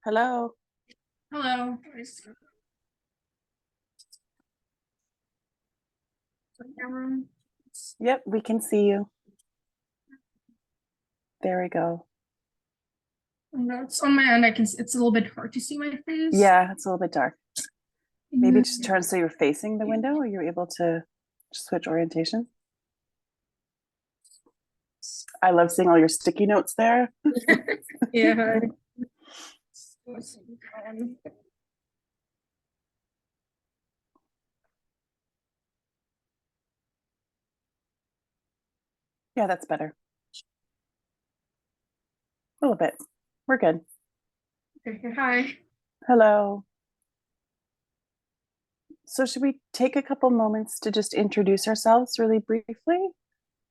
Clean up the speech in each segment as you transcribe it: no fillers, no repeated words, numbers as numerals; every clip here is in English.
Hello. Hello. Yep, we can see you. There we go. It's on my end. It's a little bit hard to see my face. Yeah, it's a little bit dark. Maybe just turn so you're facing the window, or you're able to switch orientation. I love seeing all your sticky notes there. Yeah. Yeah, that's better. A little bit. We're good. Okay, hi. Hello. So should we take a couple moments to just introduce ourselves really briefly?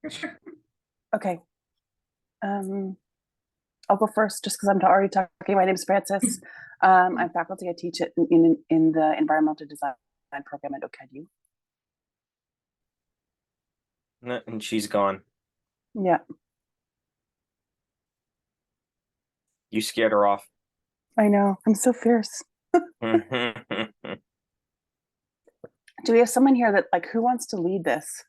Sure. Okay. I'll go first just because I'm already talking. My name is Frances. I'm faculty. I teach it in the environmental design program at OCADU. And she's gone. Yeah. You scared her off. I know. I'm so fierce. Do we have someone here that who wants to lead this?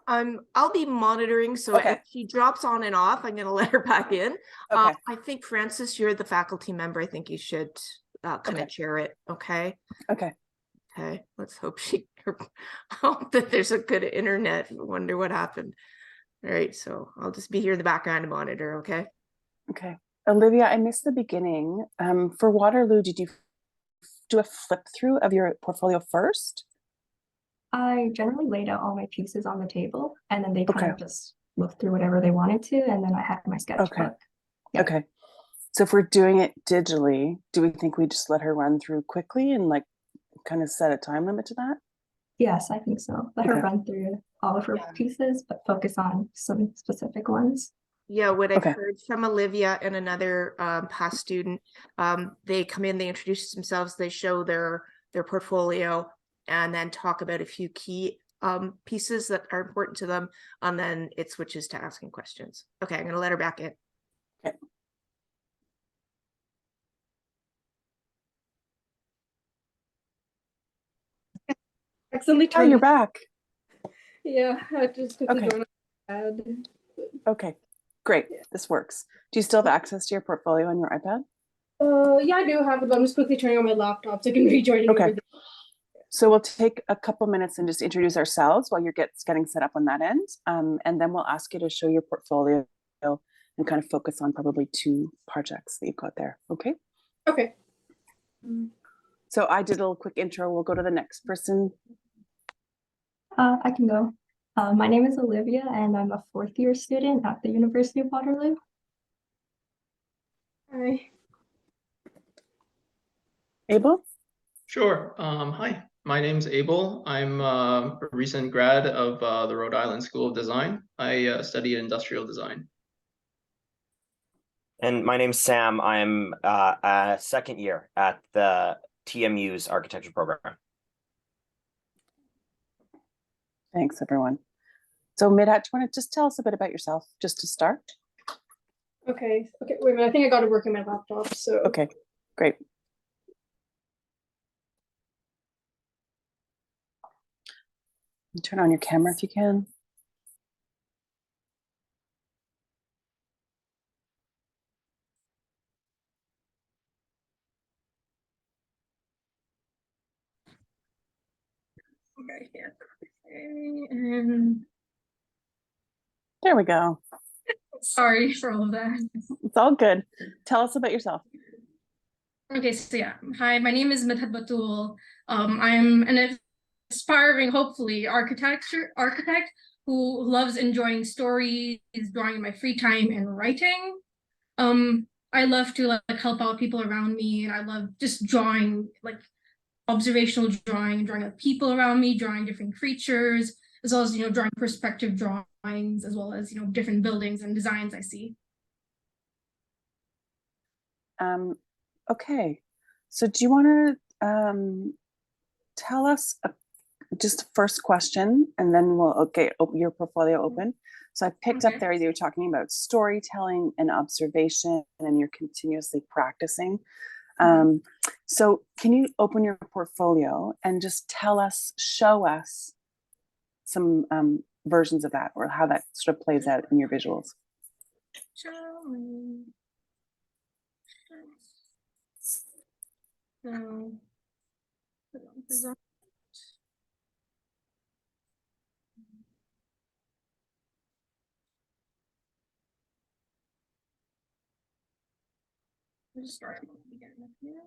I'll be monitoring, so Okay. if she drops on and off, I'm gonna let her back in. Okay. I think Frances, you're the faculty member. I think you should kind of chair it. Okay. Okay. Okay. Let's hope hope that there's a good internet. Wonder what happened. All right. So I'll just be here in the background to monitor. Okay. Okay. Olivia, I missed the beginning. For Waterloo, did you do a flip through of your portfolio first? I generally laid out all my pieces on the table, and then they kind Okay. of just looked through whatever they wanted to, and then I had my sketchbook. Okay. Yeah. Okay. So if we're doing it digitally, do we think we just let her run through quickly and kind of set a time limit to that? Yes, I think so. Let her run through all of her pieces, but focus on some specific ones. Yeah, what I've Okay. heard from Olivia and another past student, they come in, they introduce themselves, they show their portfolio, and then talk about a few key pieces that are important to them, and then it switches to asking questions. Okay, I'm gonna let her back in. Okay. Accidentally Oh, you're back. Yeah, I just quickly Okay. joined iPad. Okay. Great. This works. Do you still have access to your portfolio on your iPad? Yeah, I do have it, but I'm just quickly turning on my laptop so I can rejoin it over Okay. there. So we'll take a couple minutes and just introduce ourselves while you're getting set up on that end. And then we'll ask you to show your portfolio and kind of focus on probably 2 projects that you've got there. Okay. Okay. So I did a little quick intro. We'll go to the next person. I can go. My name is Olivia, and I'm a 4th-year student at the University of Waterloo. Hi. Abel? Sure. Hi, my name's Abel. I'm a recent grad of the Rhode Island School of Design. I study industrial design. And my name's Sam. I'm a second year at the TMU's architecture program. Thanks, everyone. So Midhat, do you want to just tell us a bit about yourself, just to start? Okay. Okay. Wait a minute. I think I got to work on my laptop. So. Okay, great. Turn on your camera if you can. Okay. Here. Okay. And There we go. sorry for all of that. It's all good. Tell us about yourself. Okay, so yeah. Hi, my name is Midhat. I'm an aspiring, hopefully, architect who loves enjoying stories, drawing in my free time, and writing. I love to help out people around me, and I love just drawing, observational drawing of people around me, drawing different creatures, as well as drawing perspective drawings, as well as different buildings and designs I see. Okay, so do you want to tell us just first question, and then we'll get your portfolio open. So I picked up there that you're talking about storytelling and observation, and you're continuously practicing. So can you open your portfolio and just show us some versions of that, or how that sort of plays out in your visuals? Just start from the beginning here.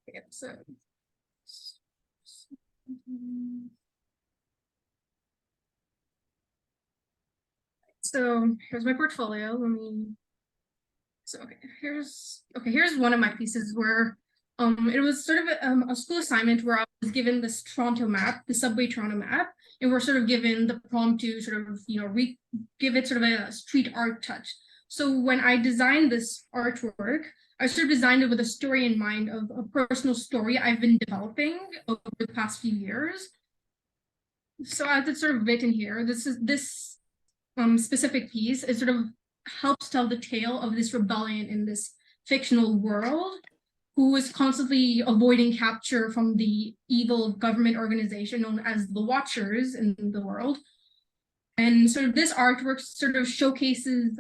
Okay, so here's my portfolio. Here's one of my pieces where it was sort of a school assignment where I was given this Toronto map, the subway Toronto map, and we're sort of given the prompt to sort of give it sort of a street art touch. So when I designed this artwork, I sort of designed it with a story in mind, of a personal story I've been developing over the past few years. So as it's sort of written here, this specific piece, it sort of helps tell the tale of this rebellion in this fictional world, who is constantly avoiding capture from the evil government organization known as the Watchers in the world. And sort of this artwork sort of showcases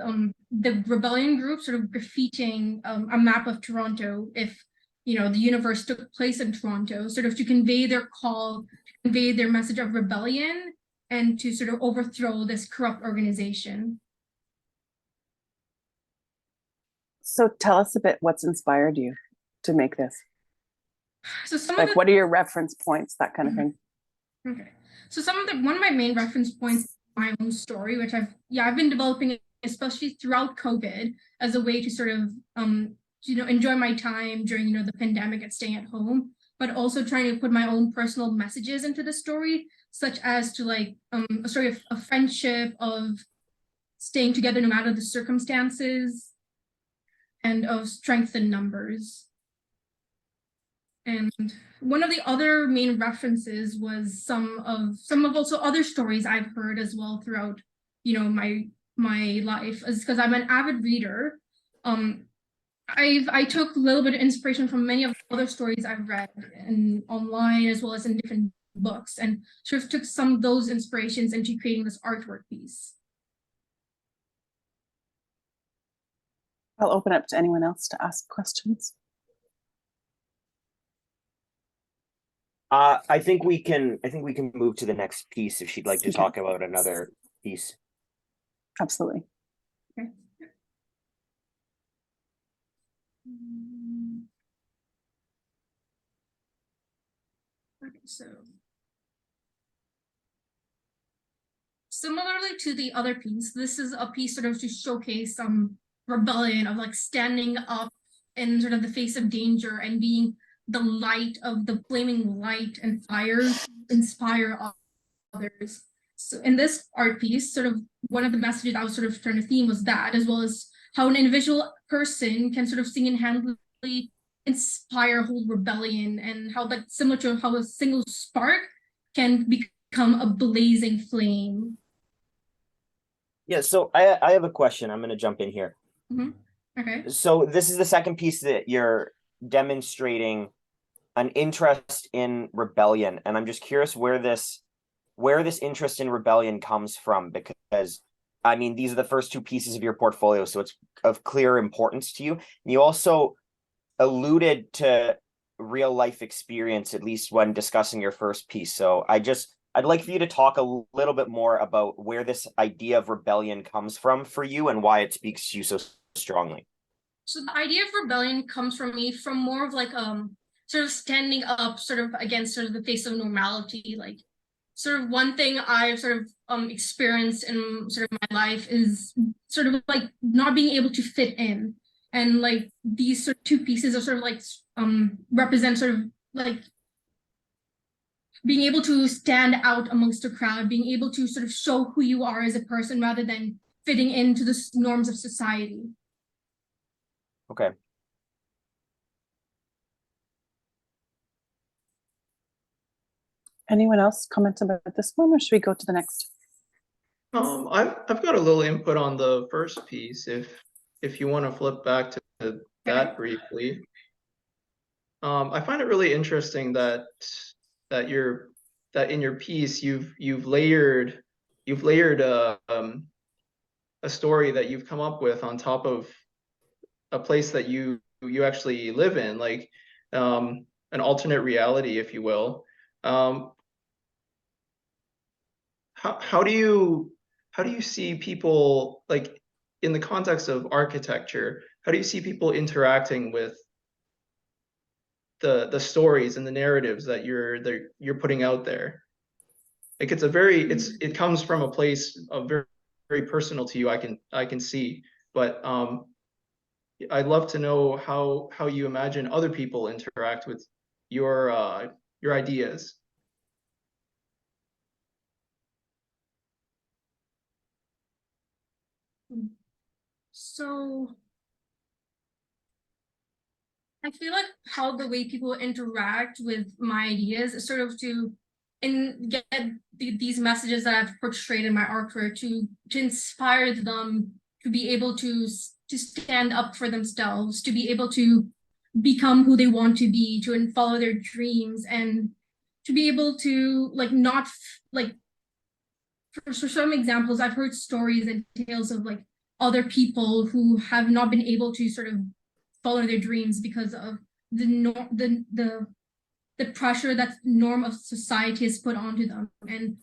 the rebellion group sort of graffitiing a map of Toronto, if the universe took place in Toronto, sort of to convey their call, convey their message of rebellion, and to sort of overthrow this corrupt organization. So tell us a bit, what's inspired you to make this? So what are your reference points, that kind of thing? Okay. So one of my main reference points is my own story, which I've been developing, especially throughout COVID, as a way to sort of enjoy my time during the pandemic and staying at home, but also trying to put my own personal messages into the story, such as to a story of a friendship, of staying together no matter the circumstances, and of strength in numbers. And one of the other main references was some of also other stories I've heard as well throughout my life, is because I'm an avid reader. I took a little bit of inspiration from many of the other stories I've read online, as well as in different books, and sort of took some of those inspirations into creating this artwork piece. I'll open up to anyone else to ask questions. I think we can move to the next piece if she'd like to talk about another piece. Absolutely. Okay. Okay, so similarly to the other piece, this is a piece sort of to showcase some rebellion, of standing up in sort of the face of danger and being the light, of the flaming light and fire to inspire others. So in this art piece, sort of one of the messages I was sort of trying to theme was that, as well as how an individual person can sort of single-handedly inspire a whole rebellion, and how that, similar to how a single spark can become a blazing flame. Yeah, so I have a question. I'm going to jump in here. Okay. So this is the second piece that you're demonstrating an interest in rebellion, and I'm just curious where this interest in rebellion comes from, because I mean, these are the first two pieces of your portfolio, so it's of clear importance to you. And you also alluded to real life experience, at least when discussing your first piece. So I'd like for you to talk a little bit more about where this idea of rebellion comes from for you and why it speaks to you so strongly. So the idea of rebellion comes from me from more of sort of standing up sort of against sort of the face of normality. Like, sort of one thing I've sort of experienced in sort of my life is sort of not being able to fit in. And these sort of two pieces are sort of represent sort of being able to stand out amongst a crowd, being able to sort of show who you are as a person rather than fitting into the norms of society. Okay. Anyone else comment about this one, or should we go to the next? I've got a little input on the first piece, if you want to flip back to that briefly. I find it really interesting that in your piece you've layered a story that you've come up with on top of a place that you actually live in, like an alternate reality, if you will. How do you see people, like, in the context of architecture, how do you see people interacting with the stories and the narratives that you're putting out there? Like, it comes from a place of very, very personal to you, I can see, but I'd love to know how you imagine other people interact with your ideas. So I feel like how the way people interact with my ideas is sort of to get these messages that I've portrayed in my artwork to inspire them to be able to stand up for themselves, to be able to become who they want to be, to follow their dreams, and to be able to not like for some examples, I've heard stories and tales of like other people who have not been able to sort of follow their dreams because of the pressure that norm of society has put onto them. And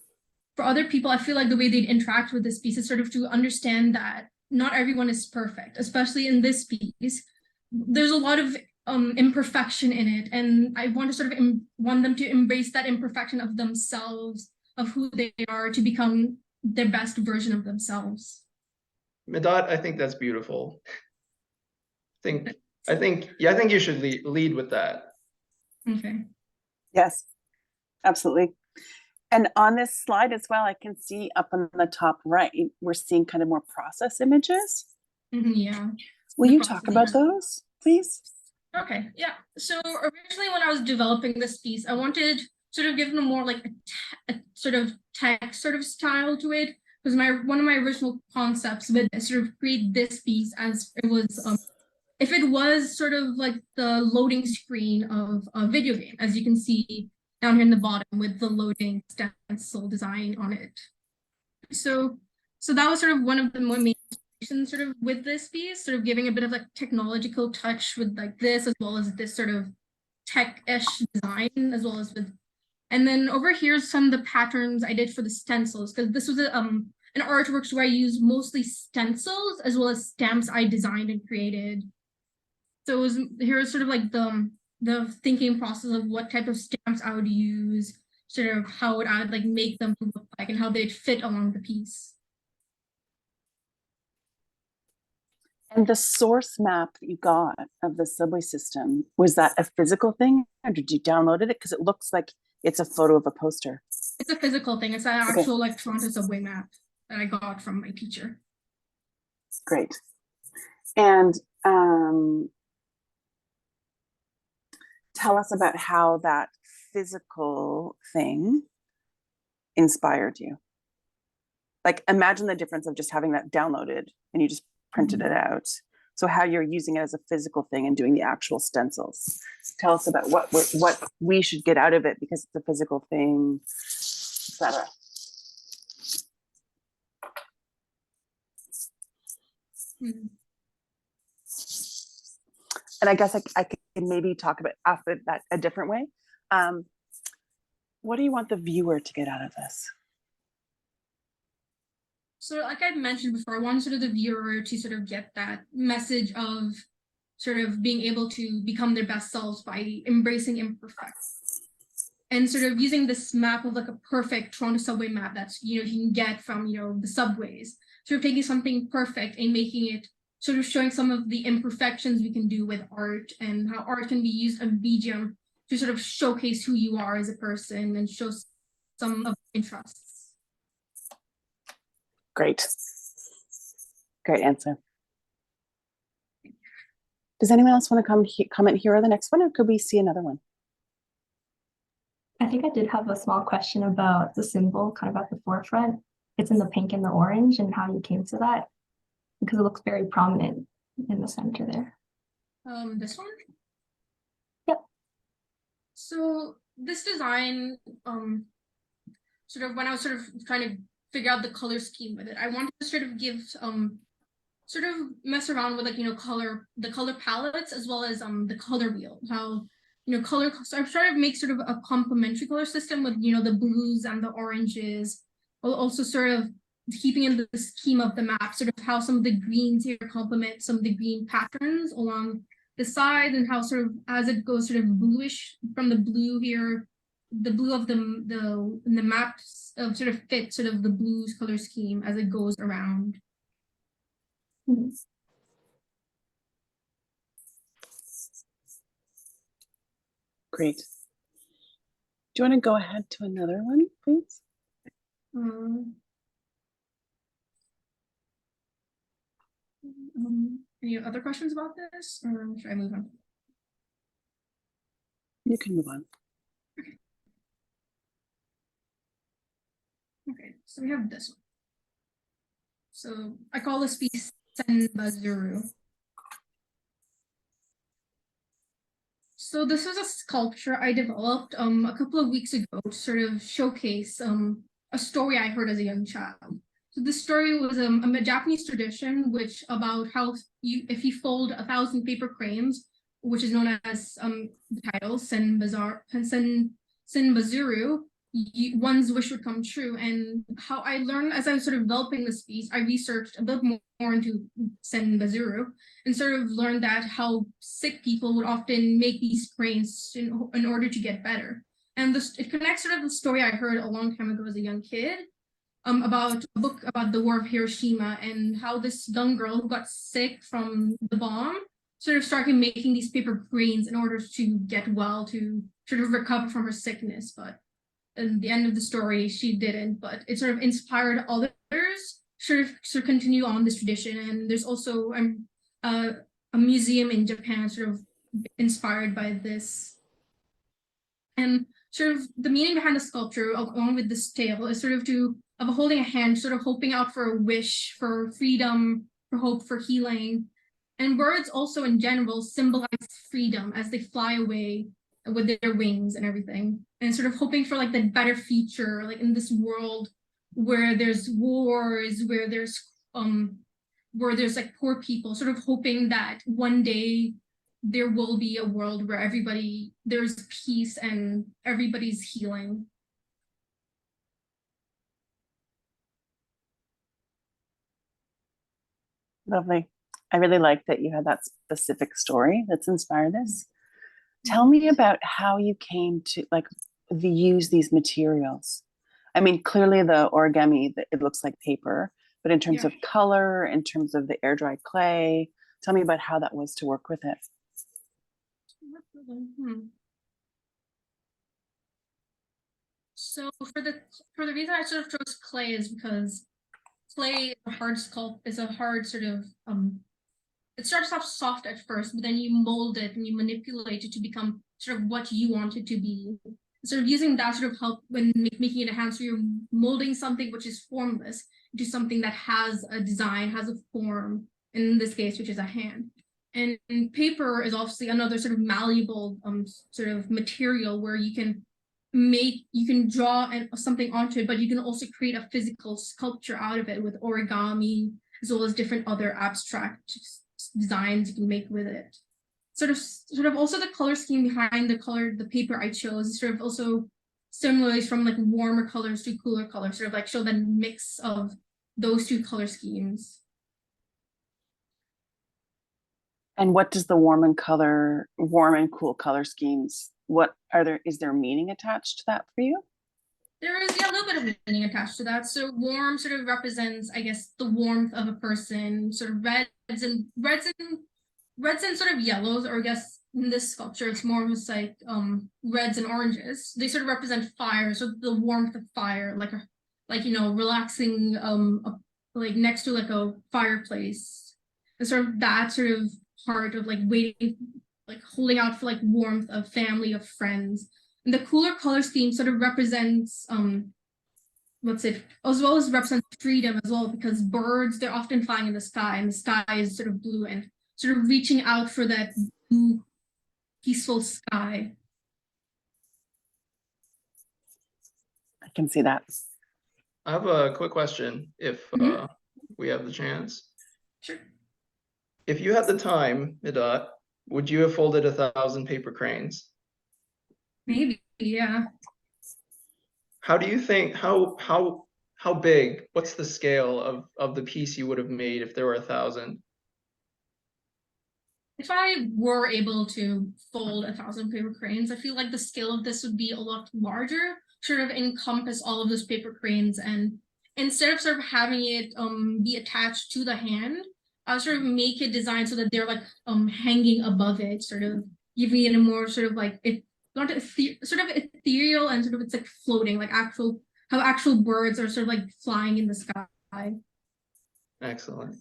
for other people, I feel like the way they'd interact with this piece is sort of to understand that not everyone is perfect, especially in this piece. There's a lot of imperfection in it, and I want to sort of want them to embrace that imperfection of themselves, of who they are, to become their best version of themselves. Midhat, I think that's beautiful. I think you should lead with that. Okay. Yes, absolutely. And on this slide as well, I can see up on the top right, we're seeing kind of more process images. Yeah. Will you talk about those, please? Okay, yeah. So originally when I was developing this piece, I wanted sort of give them more like a sort of text sort of style to it. Because one of my original concepts with sort of create this piece as it was if it was sort of like the loading screen of a video game, as you can see down here in the bottom with the loading stencil design on it. So that was sort of one of the more main sort of with this piece, sort of giving a bit of like technological touch with like this, as well as this sort of tech-ish design, as well as with, and then over here's some of the patterns I did for the stencils, because this was an artwork where I used mostly stencils as well as stamps I designed and created. So here's sort of like the thinking process of what type of stamps I would use, sort of how I would like make them look like and how they'd fit along the piece. And the source map that you got of the subway system, was that a physical thing or did you download it? Because it looks like it's a photo of a poster. It's a physical thing. It's an actual like Toronto subway map that I got from my teacher. Great. And tell us about how that physical thing inspired you. Like, imagine the difference of just having that downloaded and you just printed it out. So how you're using it as a physical thing and doing the actual stencils. Tell us about what we should get out of it because it's a physical thing, etc. And I guess I could maybe talk about after that a different way. What do you want the viewer to get out of this? So like I mentioned before, I want sort of the viewer to sort of get that message of sort of being able to become their best selves by embracing imperfection. And sort of using this map of like a perfect Toronto subway map that's, you can get from, the subways, sort of taking something perfect and making it sort of showing some of the imperfections we can do with art and how art can be used as a medium to sort of showcase who you are as a person and show some of the interests. Great. Great answer. Does anyone else want to comment here on the next one, or could we see another one? I think I did have a small question about the symbol kind of at the forefront. it's in the pink and the orange and how you came to that, because it looks very prominent in the center there. This one? Yep. So this design, sort of when I was sort of trying to figure out the color scheme with it, I wanted to sort of give sort of mess around with, like, the color palettes, as well as the color wheel, how color. So I'm trying to make sort of a complementary color system with the blues and the oranges, while also sort of keeping in the scheme of the map, sort of how some of the greens here complement some of the green patterns along the sides, and how sort of as it goes sort of bluish from the blue here, the blue of the maps of sort of fit sort of the blues color scheme as it goes around. Mhm. Great. Do you want to go ahead to another one, please? Any other questions about this, or should I move on? You can move on. Okay, so we have this one. So I call this piece Senbazuru. So this was a sculpture I developed a couple of weeks ago to sort of showcase a story I heard as a young child. So this story was a Japanese tradition, which about how if you fold 1,000 paper cranes, which is known as the title Senbazuru, one's wish would come true. And how I learned as I was sort of developing this piece, I researched a bit more into Senbazuru and sort of learned that how sick people would often make these cranes in order to get better. And it connects sort of the story I heard a long time ago as a young kid, about a book about the War of Hiroshima, and how this young girl who got sick from the bomb sort of started making these paper cranes in order to get well, to sort of recover from her sickness. But at the end of the story, she didn't, but it sort of inspired others sort of continue on this tradition. And there's also a museum in Japan sort of inspired by this. And sort of the meaning behind the sculpture, along with this tale, is sort of of holding a hand, sort of hoping out for a wish, for freedom, for hope, for healing. And birds also in general symbolize freedom as they fly away with their wings and everything, and sort of hoping for like the better future, like in this world where there's wars, where there's like poor people, sort of hoping that one day there will be a world where there's peace and everybody's healing. Lovely. I really like that you had that specific story that's inspired this. Tell me about how you came to use these materials. I mean, clearly the origami, it looks like paper, but in terms of color, in terms of the air dry clay, tell me about how that was to work with it. So for the reason I sort of chose clay is because clay is a hard sort of it starts off soft at first, but then you mold it and you manipulate it to become sort of what you want it to be. Sort of using that sort of help when making it a hand, so you're molding something which is formless into something that has a design, has a form, in this case, which is a hand. And paper is obviously another sort of malleable sort of material where you can draw something onto it, but you can also create a physical sculpture out of it with origami, as well as different other abstract designs you can make with it. Sort of also the color scheme behind the paper I chose, sort of also similarly from like warmer colors to cooler colors, sort of like show the mix of those two color schemes. And what does the warm and cool color schemes, is there meaning attached to that for you? There is a little bit of meaning attached to that. So warm sort of represents, I guess, the warmth of a person. Sort of reds and sort of yellows, or I guess in this sculpture it's more almost like reds and oranges. They sort of represent fire, so the warmth of fire, like relaxing like next to like a fireplace. And sort of that sort of part of like waiting, like holding out for like warmth of family, of friends. And the cooler color scheme sort of represents let's say, as well as represent freedom as well, because birds, they're often flying in the sky, and the sky is sort of blue, and sort of reaching out for that blue, peaceful sky. I can see that. I have a quick question if Mhm. we have the chance. Sure. If you had the time, Midhat, would you have folded 1,000 paper cranes? Maybe, yeah. How do you think, how big, what's the scale of the piece you would have made if there were 1,000? If I were able to fold 1,000 paper cranes, I feel like the scale of this would be a lot larger, sort of encompass all of those paper cranes, and instead of sort of having it be attached to the hand, I'll sort of make it designed so that they're like hanging above it, sort of giving it a more sort of like it not sort of ethereal, and sort of it's like floating, like how actual birds are sort of like flying in the sky. Excellent.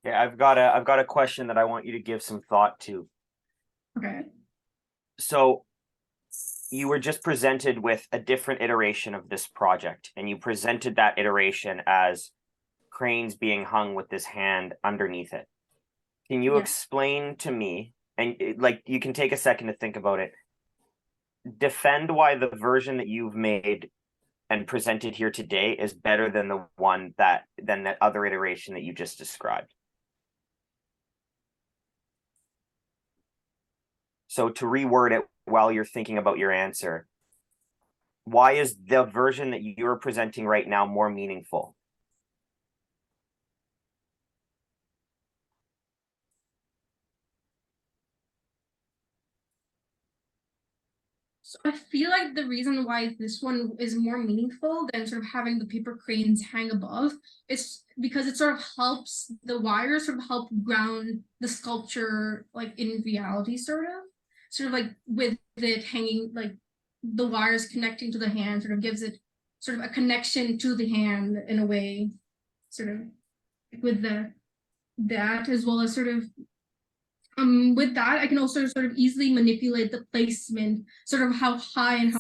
Yeah, I've got a question that I want you to give some thought to. Okay. So you were just presented with a different iteration of this project, and you presented that iteration as cranes being hung with this hand underneath it. Can you Yeah. explain to me, and like you can take a second to think about it, defend why the version that you've made and presented here today is better than the one than that other iteration that you just described? So to reword it while you're thinking about your answer, why is the version that you're presenting right now more meaningful? So I feel like the reason why this one is more meaningful than sort of having the paper cranes hang above is because it sort of helps the wires sort of help ground the sculpture like in reality, sort of like with it hanging, like the wires connecting to the hand sort of gives it sort of a connection to the hand in a way, sort of with that, as well as sort of with that, I can also sort of easily manipulate the placement, sort of how high and how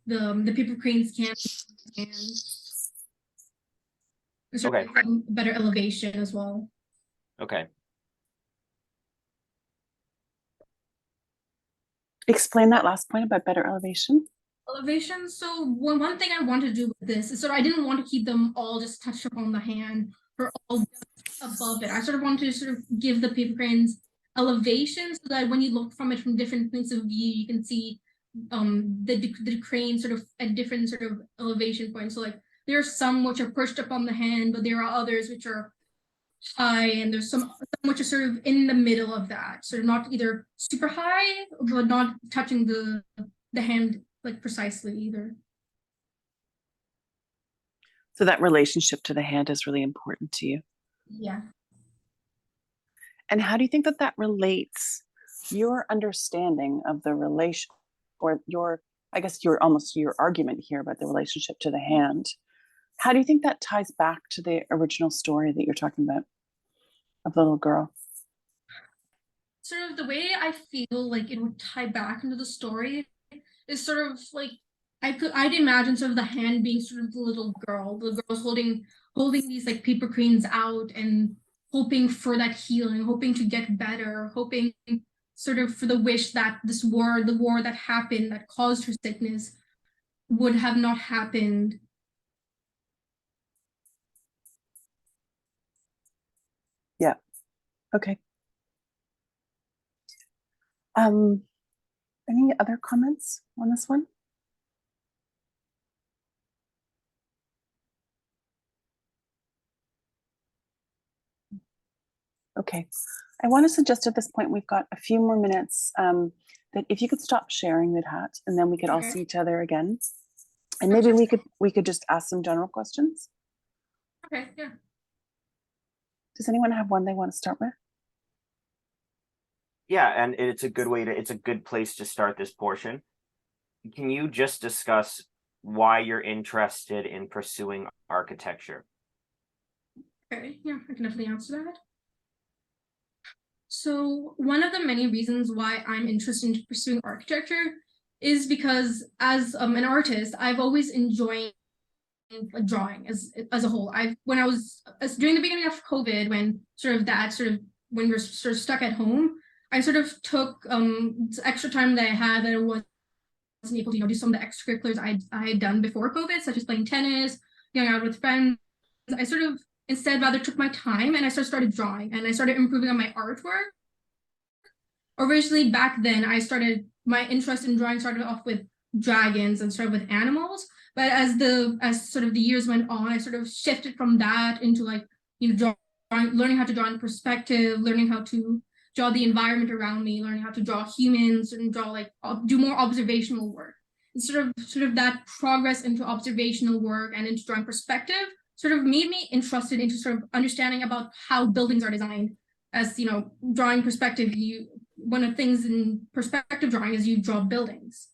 the paper cranes can, and sort Okay. of better elevation as well. Okay. Explain that last point about better elevation. Elevation. So one thing I want to do with this is I didn't want to keep them all just touched upon the hand or all above it. I sort of wanted to sort of give the paper cranes elevation so that when you look from it from different points of view, you can see the crane sort of at different sort of elevation points. So like there are some which are pushed up on the hand, but there are others which are high, and there's some which are sort of in the middle of that. So not either super high, but not touching the hand like precisely either. So that relationship to the hand is really important to you. Yeah. And how do you think that that relates your understanding of the relation, or your, I guess your almost your argument here about the relationship to the hand? How do you think that ties back to the original story that you're talking about of the little girl? Sort of the way I feel like it would tie back into the story is sort of like I'd imagine sort of the hand being sort of the little girl. The girl's holding these like paper cranes out and hoping for that healing, hoping to get better, hoping sort of for the wish that the war that happened that caused her sickness would have not happened. Yeah. Okay. Any other comments on this one? Okay. I want to suggest at this point, we've got a few more minutes, that if you could stop sharing, Midhat, and then we could all Okay. see each other again. And maybe we could just ask some general questions. Okay, yeah. Does anyone have one they want to start with? Yeah, and it's a good place to start this portion. Can you just discuss why you're interested in pursuing architecture? Okay, yeah, I can definitely answer that. So one of the many reasons why I'm interested in pursuing architecture is because as an artist, I've always enjoyed like drawing as a whole. When I was during the beginning of COVID, when when we're sort of stuck at home, I sort of took extra time that I had that I wasn't able to do some of the extracurriculars I had done before COVID, such as playing tennis, going out with friends. I sort of instead rather took my time and I started drawing and I started improving on my artwork. Originally back then, my interest in drawing started off with dragons and started with animals. But as sort of the years went on, I sort of shifted from that into like, learning how to draw in perspective, learning how to draw the environment around me, learning how to draw humans and do more observational work. And sort of that progress into observational work and into drawing perspective sort of made me interested into sort of understanding about how buildings are designed. As drawing perspective, one of the things in perspective drawing is you draw buildings.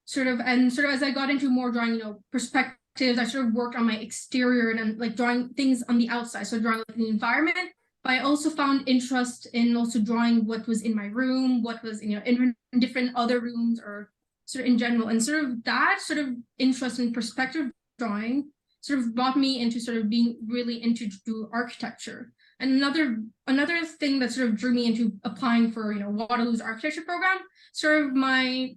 Sort of as I got into more drawing, perspectives, I sort of worked on my exterior and like drawing things on the outside, so drawing like the environment. But I also found interest in also drawing what was in my room, what was in different other rooms, or sort of in general. And sort of that sort of interest in perspective drawing sort of brought me into sort of being really into architecture. And another thing that sort of drew me into applying for Waterloo's architecture program, sort of my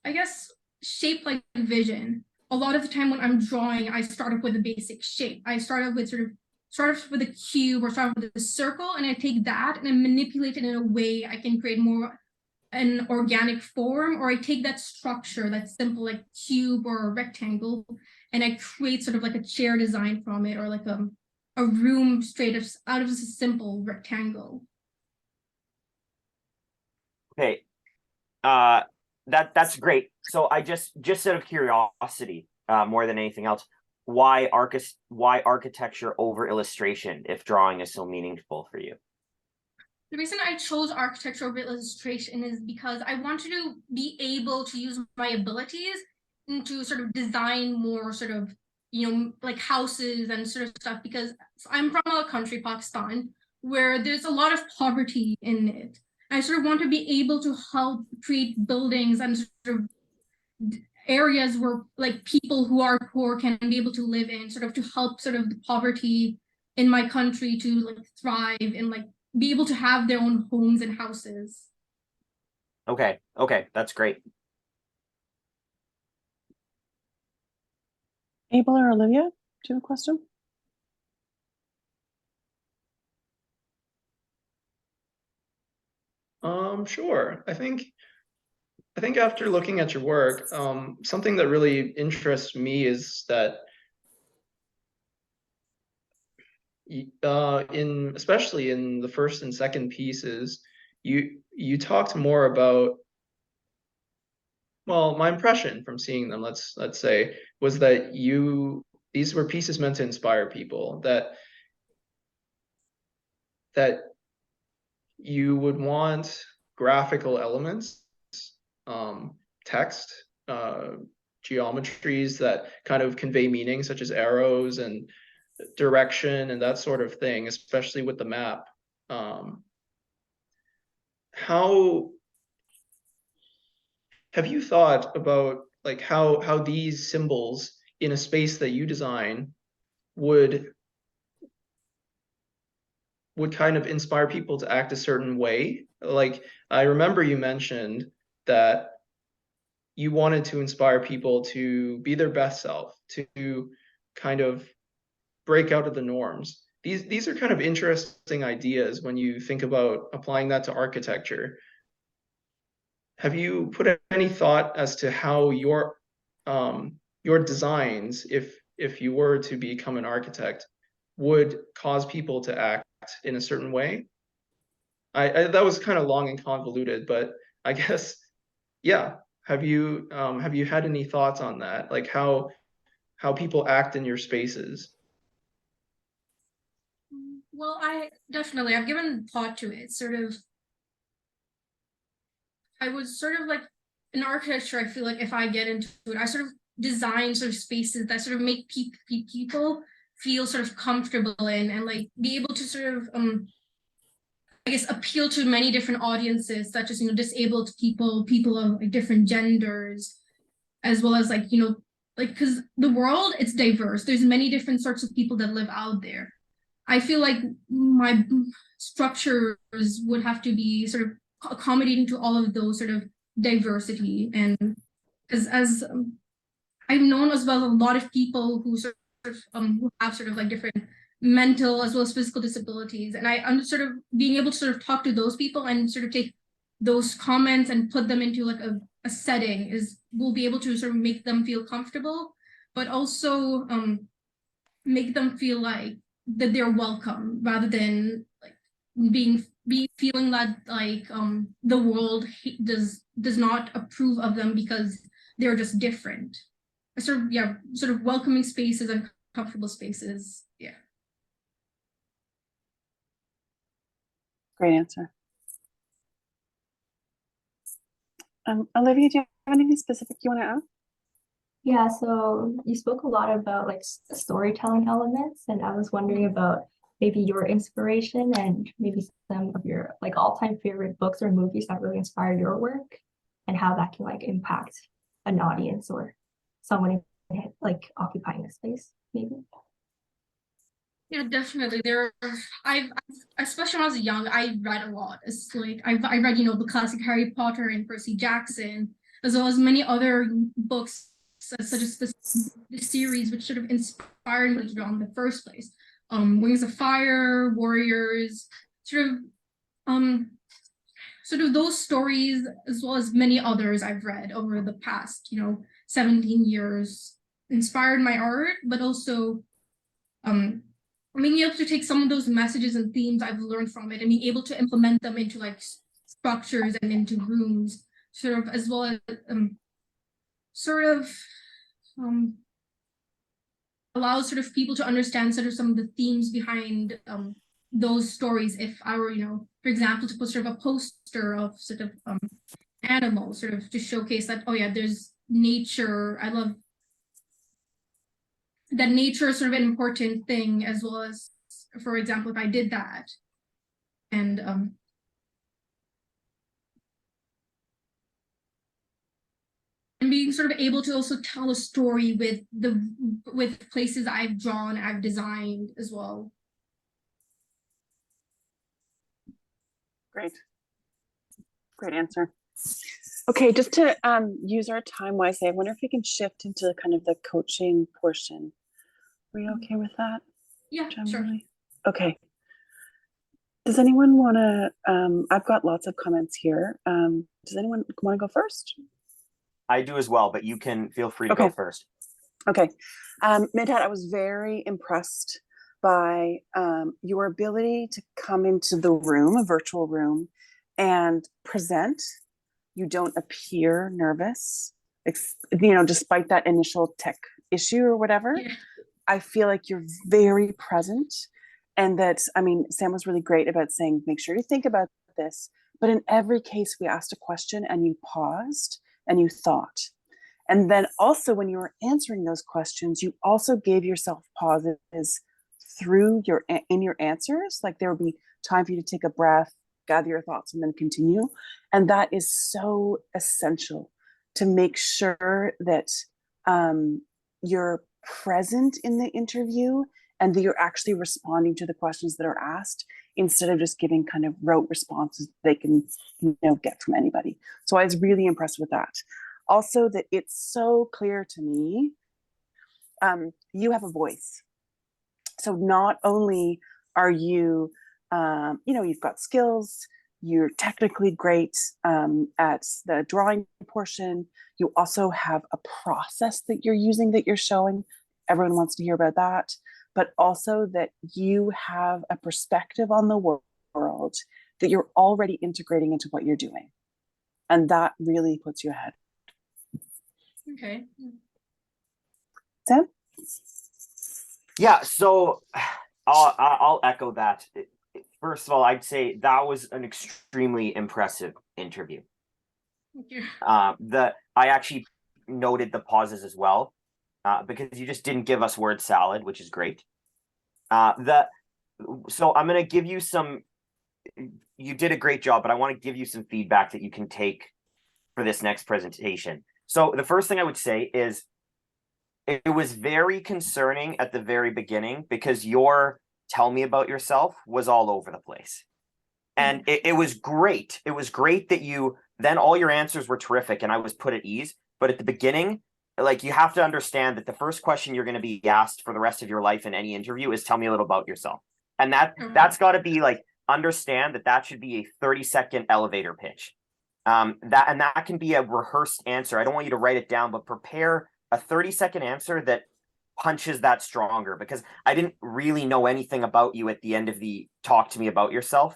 I guess shape like vision. A lot of the time when I'm drawing, I start off with a basic shape. I start off with a cube or start off with a circle, and I take that and I manipulate it in a way I can create more an organic form, or I take that structure that's simple like cube or a rectangle, and I create sort of like a chair design from it, or like a room straight out of a simple rectangle. Okay. That's great. So I just out of curiosity, more than anything else, why architecture over illustration if drawing is so meaningful for you? The reason I chose architecture over illustration is because I wanted to be able to use my abilities to sort of design more sort of like houses and sort of stuff, because I'm from a country, Pakistan, where there's a lot of poverty in it. I sort of want to be able to help create buildings and sort of areas where like people who are poor can be able to live in, sort of to help sort of the poverty in my country to like thrive and like be able to have their own homes and houses. Okay, that's great. Abel or Olivia, do you have a question? Sure. I think after looking at your work, something that really interests me is that especially in the first and second pieces, you talked more about, well, my impression from seeing them, let's say, was that these were pieces meant to inspire people, that you would want graphical elements, text, geometries that kind of convey meaning, such as arrows and direction and that sort of thing, especially with the map. How have you thought about like how these symbols in a space that you design would kind of inspire people to act a certain way? Like, I remember you mentioned that you wanted to inspire people to be their best self, to kind of break out of the norms. These are kind of interesting ideas when you think about applying that to architecture. Have you put any thought as to how your designs, if you were to become an architect, would cause people to act in a certain way? I that was kind of long and convoluted, but I guess, yeah. Have you had any thoughts on that? Like how people act in your spaces? Well, I've given thought to it. I was sort of like in architecture, I feel like if I get into it, I sort of design sort of spaces that sort of make people feel sort of comfortable in and like be able to sort of guess, appeal to many different audiences, such as, disabled people, people of like different genders, as well as like, because the world, it's diverse. There's many different sorts of people that live out there. I feel like my structures would have to be sort of accommodating to all of those sort of diversity. And as I've known as well a lot of people who sort of who have sort of like different mental as well as physical disabilities, and I'm sort of being able to sort of talk to those people and sort of take those comments and put them into like a setting will be able to sort of make them feel comfortable, but also make them feel like that they're welcome, rather than like feeling that like the world does not approve of them because they're just different. Sort of welcoming spaces and comfortable spaces. Yeah. Great answer. Olivia, do you have anything specific you want to add? Yeah, so you spoke a lot about like storytelling elements, and I was wondering about maybe your inspiration and maybe some of your like all-time favorite books or movies that really inspired your work, and how that can like impact an audience or someone like occupying a space, maybe. Yeah, definitely. I've especially when I was young, I read a lot. It's like I read, the classic Harry Potter and Percy Jackson, as well as many other books, such as the series, which sort of inspired me to draw in the first place. Wings of Fire, Warriors, sort of those stories, as well as many others I've read over the past, 17 years, inspired my art, but also being able to take some of those messages and themes I've learned from it and being able to implement them into like structures and into rooms, sort of, as well as allows sort of people to understand sort of some of the themes behind those stories. If I were, for example, to put sort of a poster of sort of animals, sort of to showcase that, oh yeah, there's nature. I love that nature is sort of an important thing, as well as, for example, if I did that, and being sort of able to also tell a story with places I've drawn, I've designed as well. Great answer. Okay, just to use our time wisely, I wonder if we can shift into kind of the coaching portion. Are you okay with that? Yeah, generally? sure. Okay. Does anyone want to, I've got lots of comments here. Does anyone want to go first? I do as well, but you can feel free to go first. Okay. Midhat, I was very impressed by your ability to come into the room, a virtual room, and present. You don't appear nervous, despite that initial tech issue or whatever. Yeah. I feel like you're very present, and that, Sam was really great about saying, make sure you think about this. But in every case, we asked a question and you paused and you thought. And then also when you were answering those questions, you also gave yourself pauses in your answers. Like there would be time for you to take a breath, gather your thoughts, and then continue. And that is so essential to make sure that you're present in the interview and that you're actually responding to the questions that are asked, instead of just giving kind of rote responses they can get from anybody. So I was really impressed with that. Also, that it's so clear to me, you have a voice. So not only are you, you've got skills, you're technically great at the drawing portion, you also have a process that you're using, that you're showing. Everyone wants to hear about that. But also that you have a perspective on the world that you're already integrating into what you're doing. And that really puts you ahead. Okay. Sam? Yeah, so I'll echo that. First of all, I'd say that was an extremely impressive interview. Thank you. I actually noted the pauses as well, because you just didn't give us word salad, which is great. So I'm going to give you some you did a great job, but I want to give you some feedback that you can take for this next presentation. So the first thing I would say is it was very concerning at the very beginning because your tell me about yourself was all over the place. And it was great. It was great that then all your answers were terrific and I was put at ease. But at the beginning, like, you have to understand that the first question you're going to be asked for the rest of your life in any interview is tell me a little about yourself. And that's got to be like, understand that should be a 30-second elevator pitch. That can be a rehearsed answer. I don't want you to write it down, but prepare a 30-second answer that punches that stronger, because I didn't really know anything about you at the end of the talk to me about yourself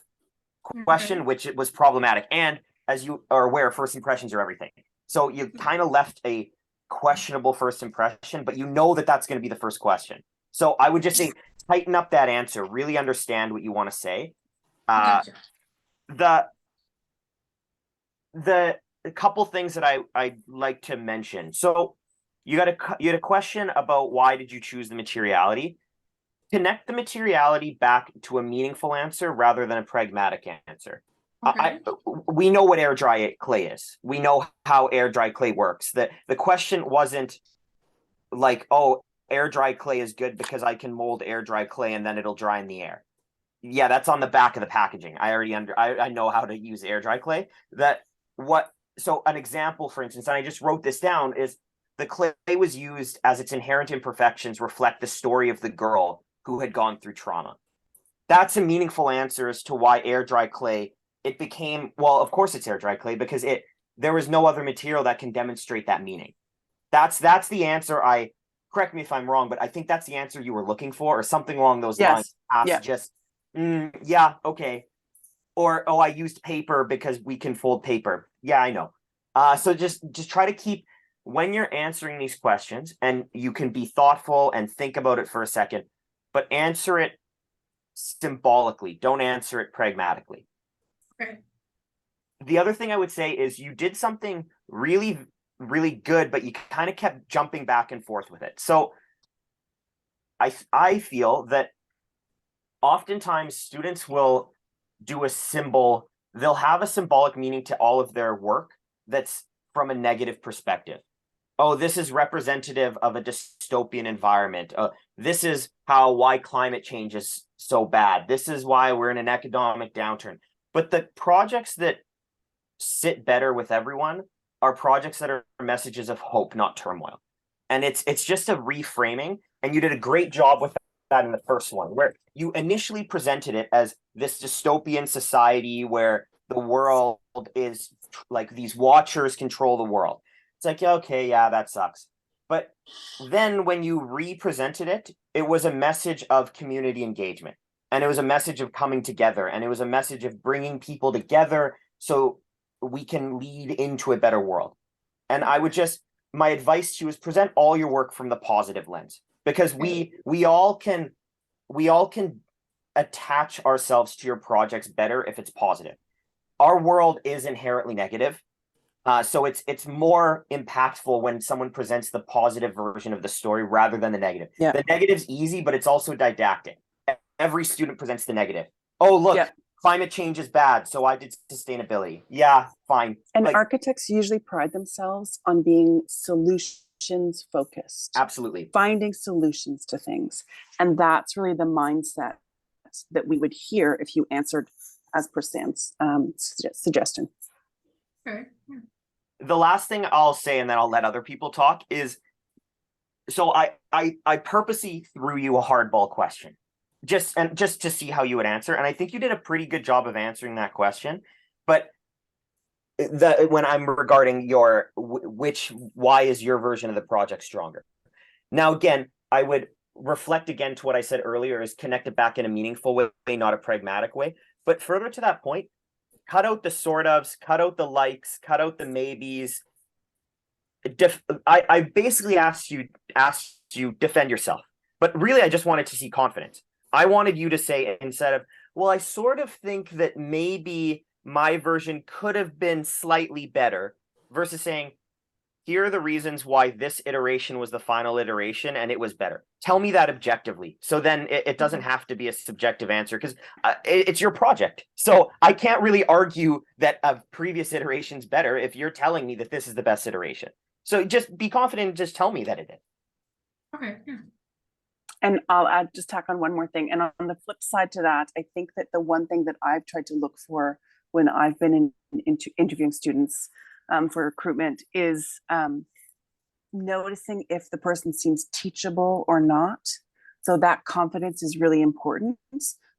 question, which it was problematic. And as you are aware, first impressions are everything. So you kind of left a questionable first impression, but you know that's going to be the first question. So I would just say tighten up that answer, really understand what you want to say. Gotcha. The couple things that I'd like to mention. So you had a question about why did you choose the materiality. Connect the materiality back to a meaningful answer rather than a pragmatic answer. Okay. We know what air dry clay is. We know how air dry clay works. The question wasn't like, oh, air dry clay is good because I can mold air dry clay and then it'll dry in the air. Yeah, that's on the back of the packaging. I know how to use air dry clay. So an example, for instance, and I just wrote this down, is the clay was used as its inherent imperfections reflect the story of the girl who had gone through trauma. That's a meaningful answer as to why air dry clay, it became, well, of course it's air dry clay because there was no other material that can demonstrate that meaning. That's the answer. Correct me if I'm wrong, but I think that's the answer you were looking for, or something along those lines. Yeah. Just, yeah, okay. Or, oh, I used paper because we can fold paper. Yeah, I know. So just try to keep, when you're answering these questions, and you can be thoughtful and think about it for a second, but answer it symbolically. Don't answer it pragmatically. Okay. The other thing I would say is you did something really, really good, but you kind of kept jumping back and forth with it. So I feel that oftentimes students will do a symbol. They'll have a symbolic meaning to all of their work that's from a negative perspective. Oh, this is representative of a dystopian environment. This is why climate change is so bad. This is why we're in an economic downturn. But the projects that sit better with everyone are projects that are messages of hope, not turmoil. And it's just a reframing. And you did a great job with that in the first one, where you initially presented it as this dystopian society where the world is like these watchers control the world. It's like, okay, yeah, that sucks. But then when you represented it, it was a message of community engagement. And it was a message of coming together. And it was a message of bringing people together so we can lead into a better world. And my advice to you is present all your work from the positive lens, because we all can attach ourselves to your projects better if it's positive. Our world is inherently negative. So it's more impactful when someone presents the positive version of the story rather than the negative. Yeah. The negative's easy, but it's also didactic. Every student presents the negative. Oh, look, climate change is bad, so I did sustainability. Yeah, fine. And architects usually pride themselves on being solutions focused. Absolutely. Finding solutions to things. And that's really the mindset that we would hear if you answered as per Sam's suggestion. Okay. The last thing I'll say, and then I'll let other people talk, is so I purposely threw you a hardball question just to see how you would answer, and I think you did a pretty good job of answering that question. But when I'm regarding your why is your version of the project stronger? Now, again, I would reflect again to what I said earlier, is connect it back in a meaningful way, not a pragmatic way. But further to that point, cut out the sort ofs, cut out the likes, cut out the maybes. I basically asked you defend yourself, but really I just wanted to see confidence. I wanted you to say, instead of, well, I sort of think that maybe my version could have been slightly better, versus saying, here are the reasons why this iteration was the final iteration and it was better. Tell me that objectively. So then it doesn't have to be a subjective answer, because it's your project. So I can't really argue that a previous iteration's better if you're telling me that this is the best iteration. So just be confident and just tell me that it is. Okay, yeah. And I'll add, just tack on one more thing. And on the flip side to that, I think that the one thing that I've tried to look for when I've been interviewing students for recruitment is noticing if the person seems teachable or not. So that confidence is really important,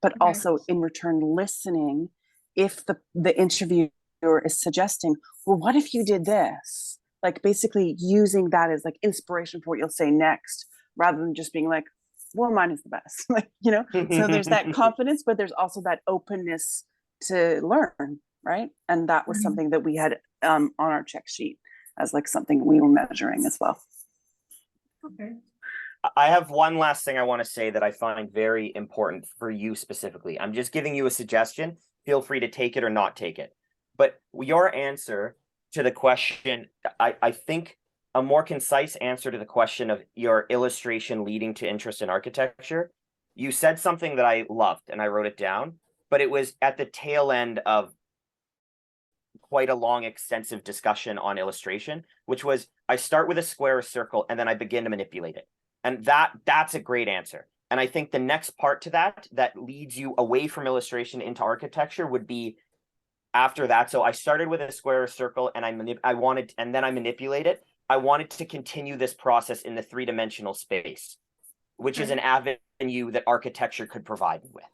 but Okay. also in return, listening if the interviewer is suggesting, well, what if you did this? Like basically using that as like inspiration for what you'll say next, rather than just being like, well, mine is the best. Like, you know, so there's that confidence, but there's also that openness to learn, right? And that was Mhm. something that we had on our check sheet as like something we were measuring as well. Okay. I have one last thing I want to say that I find very important for you specifically. I'm just giving you a suggestion. Feel free to take it or not take it. But your answer to the question, I think a more concise answer to the question of your illustration leading to interest in architecture, you said something that I loved and I wrote it down, but it was at the tail end of quite a long, extensive discussion on illustration, which was I start with a square or circle and then I begin to manipulate it. And that's a great answer. And I think the next part to that leads you away from illustration into architecture would be after that. So I started with a square or circle and and then I manipulate it. I wanted to continue this process in the three-dimensional space, which is an avenue that architecture could provide me with.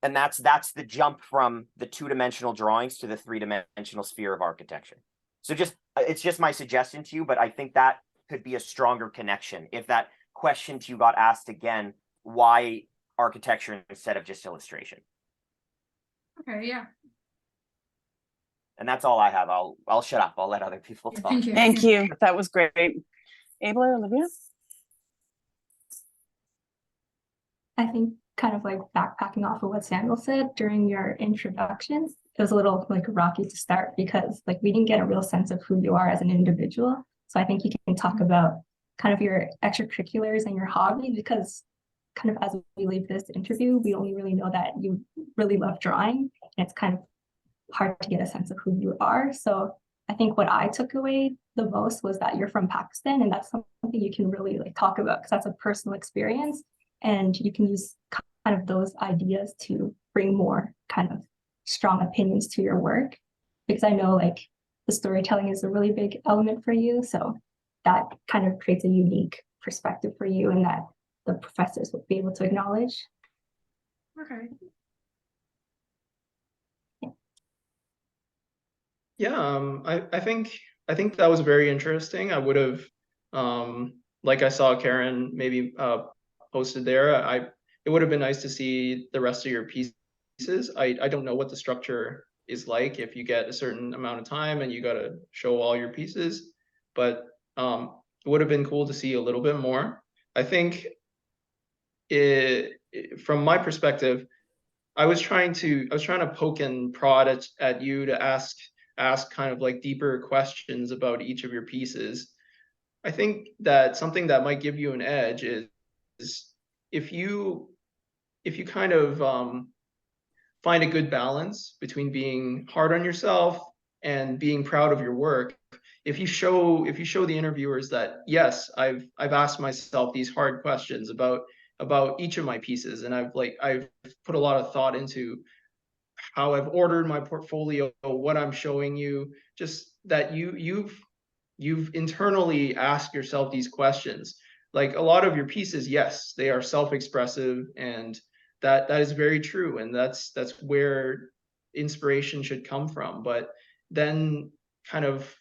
And that's the jump from the two-dimensional drawings to the three-dimensional sphere of architecture. So it's just my suggestion to you, but I think that could be a stronger connection if that question to you got asked again, why architecture instead of just illustration? Okay, yeah. And that's all I have. I'll shut up. I'll let other people Yeah, talk. thank you. Thank you. That was great. Abel or Olivia? I think kind of like backpacking off of what Samuel said during your introductions, it was a little like rocky to start because like we didn't get a real sense of who you are as an individual. So I think you can talk about kind of your extracurriculars and your hobbies, because kind of as we leave this interview, we only really know that you really love drawing, and it's kind of hard to get a sense of who you are. So I think what I took away the most was that you're from Pakistan, and that's something you can really like talk about because that's a personal experience, and you can use kind of those ideas to bring more kind of strong opinions to your work, because I know like the storytelling is a really big element for you. So that kind of creates a unique perspective for you, and that the professors will be able to acknowledge. Okay. Yeah, I think that was very interesting. I would have like I saw Karen maybe posted there. It would have been nice to see the rest of your pieces. I don't know what the structure is like if you get a certain amount of time and you got to show all your pieces, but it would have been cool to see a little bit more. I think from my perspective, I was trying to poke and prod at you to ask kind of like deeper questions about each of your pieces. I think that something that might give you an edge is if you kind of find a good balance between being hard on yourself and being proud of your work. If you show the interviewers that yes, I've asked myself these hard questions about each of my pieces, and I've put a lot of thought into how I've ordered my portfolio, what I'm showing you, just that you've internally asked yourself these questions. Like a lot of your pieces, yes, they are self-expressive, and that is very true, and that's where inspiration should come from. But then kind of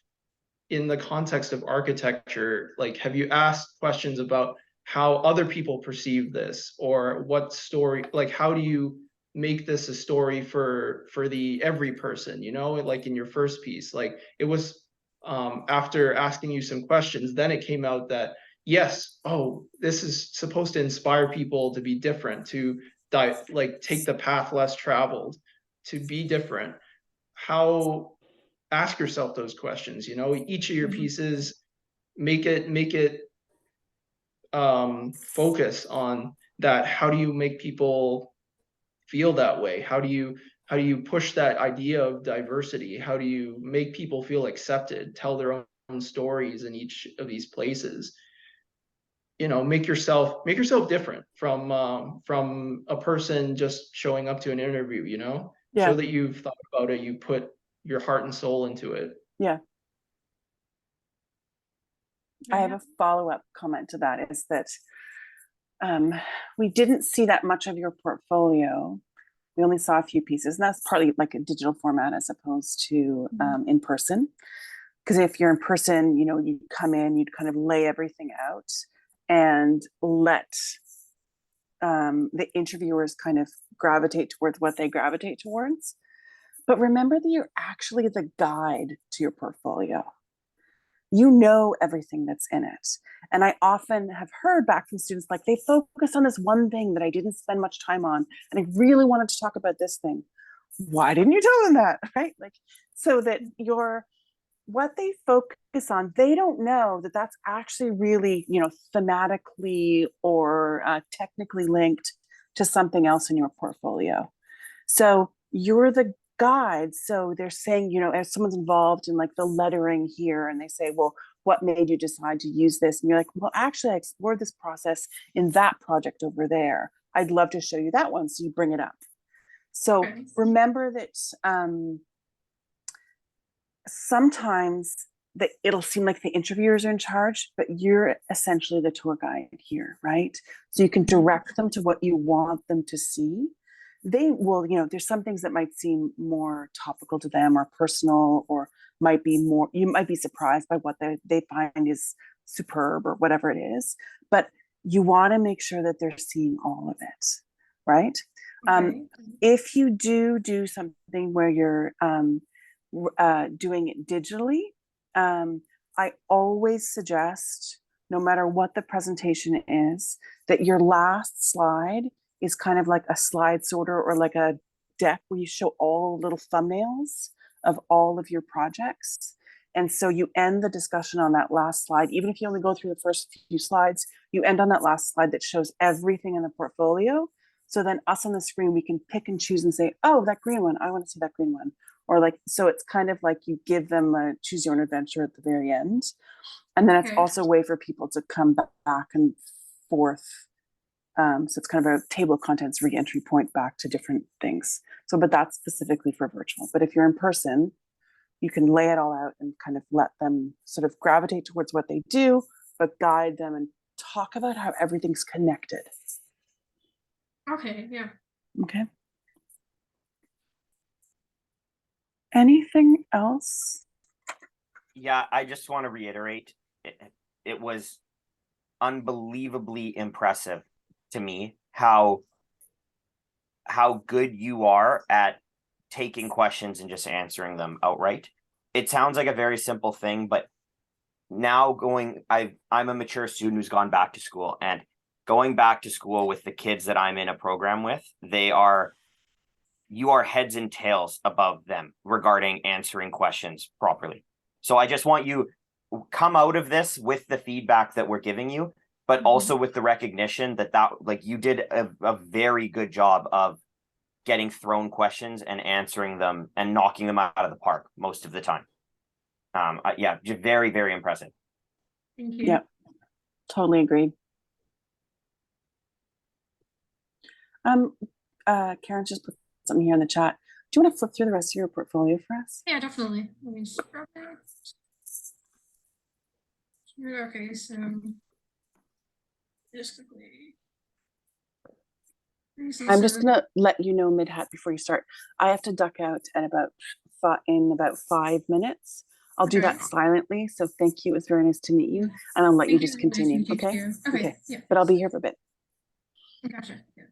in the context of architecture, like have you asked questions about how other people perceive this, or what story, like how do you make this a story for the every person, you know, like in your first piece, like it was after asking you some questions, then it came out that yes, oh, this is supposed to inspire people to be different, to like take the path less traveled, to be different. How ask yourself those questions, you know, each of your pieces, make it focus on that. How do you make people feel that way? How do you push that idea of diversity? How do you make people feel accepted, tell their own stories in each of these places? You know, make yourself different from a person just showing up to an interview, you know? Yeah. Show that you've thought about it, you put your heart and soul into it. Yeah. I have a follow-up comment to that, is that we didn't see that much of your portfolio. We only saw a few pieces, and that's partly like a digital format as opposed to in person. Because if you're in person, you know, you'd come in, you'd kind of lay everything out and let the interviewers kind of gravitate towards what they gravitate towards. But remember that you're actually the guide to your portfolio. You know everything that's in it. And I often have heard back from students, like, they focus on this one thing that I didn't spend much time on, and I really wanted to talk about this thing. Why didn't you tell them that? Right? Like, so that what they focus on, they don't know that that's actually really, you know, thematically or technically linked to something else in your portfolio. So you're the guide. So they're saying, you know, if someone's involved in like the lettering here, and they say, well, what made you decide to use this? And you're like, well, actually, I explored this process in that project over there. I'd love to show you that one. So you bring it up. So remember that sometimes that it'll seem like the interviewers are in charge, but you're essentially the tour guide here, right? So you can direct them to what you want them to see. They will, you know, there's some things that might seem more topical to them or personal, or might be more, you might be surprised by what they find is superb or whatever it is, but you want to make sure that they're seeing all of it, right? If you do something where you're doing it digitally, I always suggest, no matter what the presentation is, that your last slide is kind of like a slide sorter or like a deck where you show all little thumbnails of all of your projects. And so you end the discussion on that last slide. Even if you only go through the first few slides, you end on that last slide that shows everything in the portfolio. So then us on the screen, we can pick and choose and say, oh, that green one, I want to see that green one. Or like, so it's kind of like you give them a choose your own adventure at the very end. And then it's also a way for people to come back and forth. So it's kind of a table of contents re-entry point back to different things. So, but that's specifically for virtual. But if you're in person, you can lay it all out and kind of let them sort of gravitate towards what they do, but guide them and talk about how everything's connected. Okay, yeah. Okay. Anything else? Yeah, I just want to reiterate, it was unbelievably impressive to me how good you are at taking questions and just answering them outright. It sounds like a very simple thing, but now I'm a mature student who's gone back to school, and going back to school with the kids that I'm in a program with, you are heads and tails above them regarding answering questions properly. So I just want you come out of this with the feedback that we're giving you, but also with the recognition that like you did a very good job of getting thrown questions and answering them and knocking them out of the park most of the time. Yeah, just very, very impressive. Thank you. Yeah, totally agreed. Karen just put something here in the chat. Do you want to flip through the rest of your portfolio for us? Yeah, definitely. Let me just grab that. Okay, so just quickly. I'm just gonna let you know, Midhat, before you start. I have to duck out at about 5 minutes. I'll do that silently. So thank you. It was very nice to meet you, and I'll let you just continue. Okay. Okay. Yeah. But I'll be here for a bit. Gotcha. Yeah.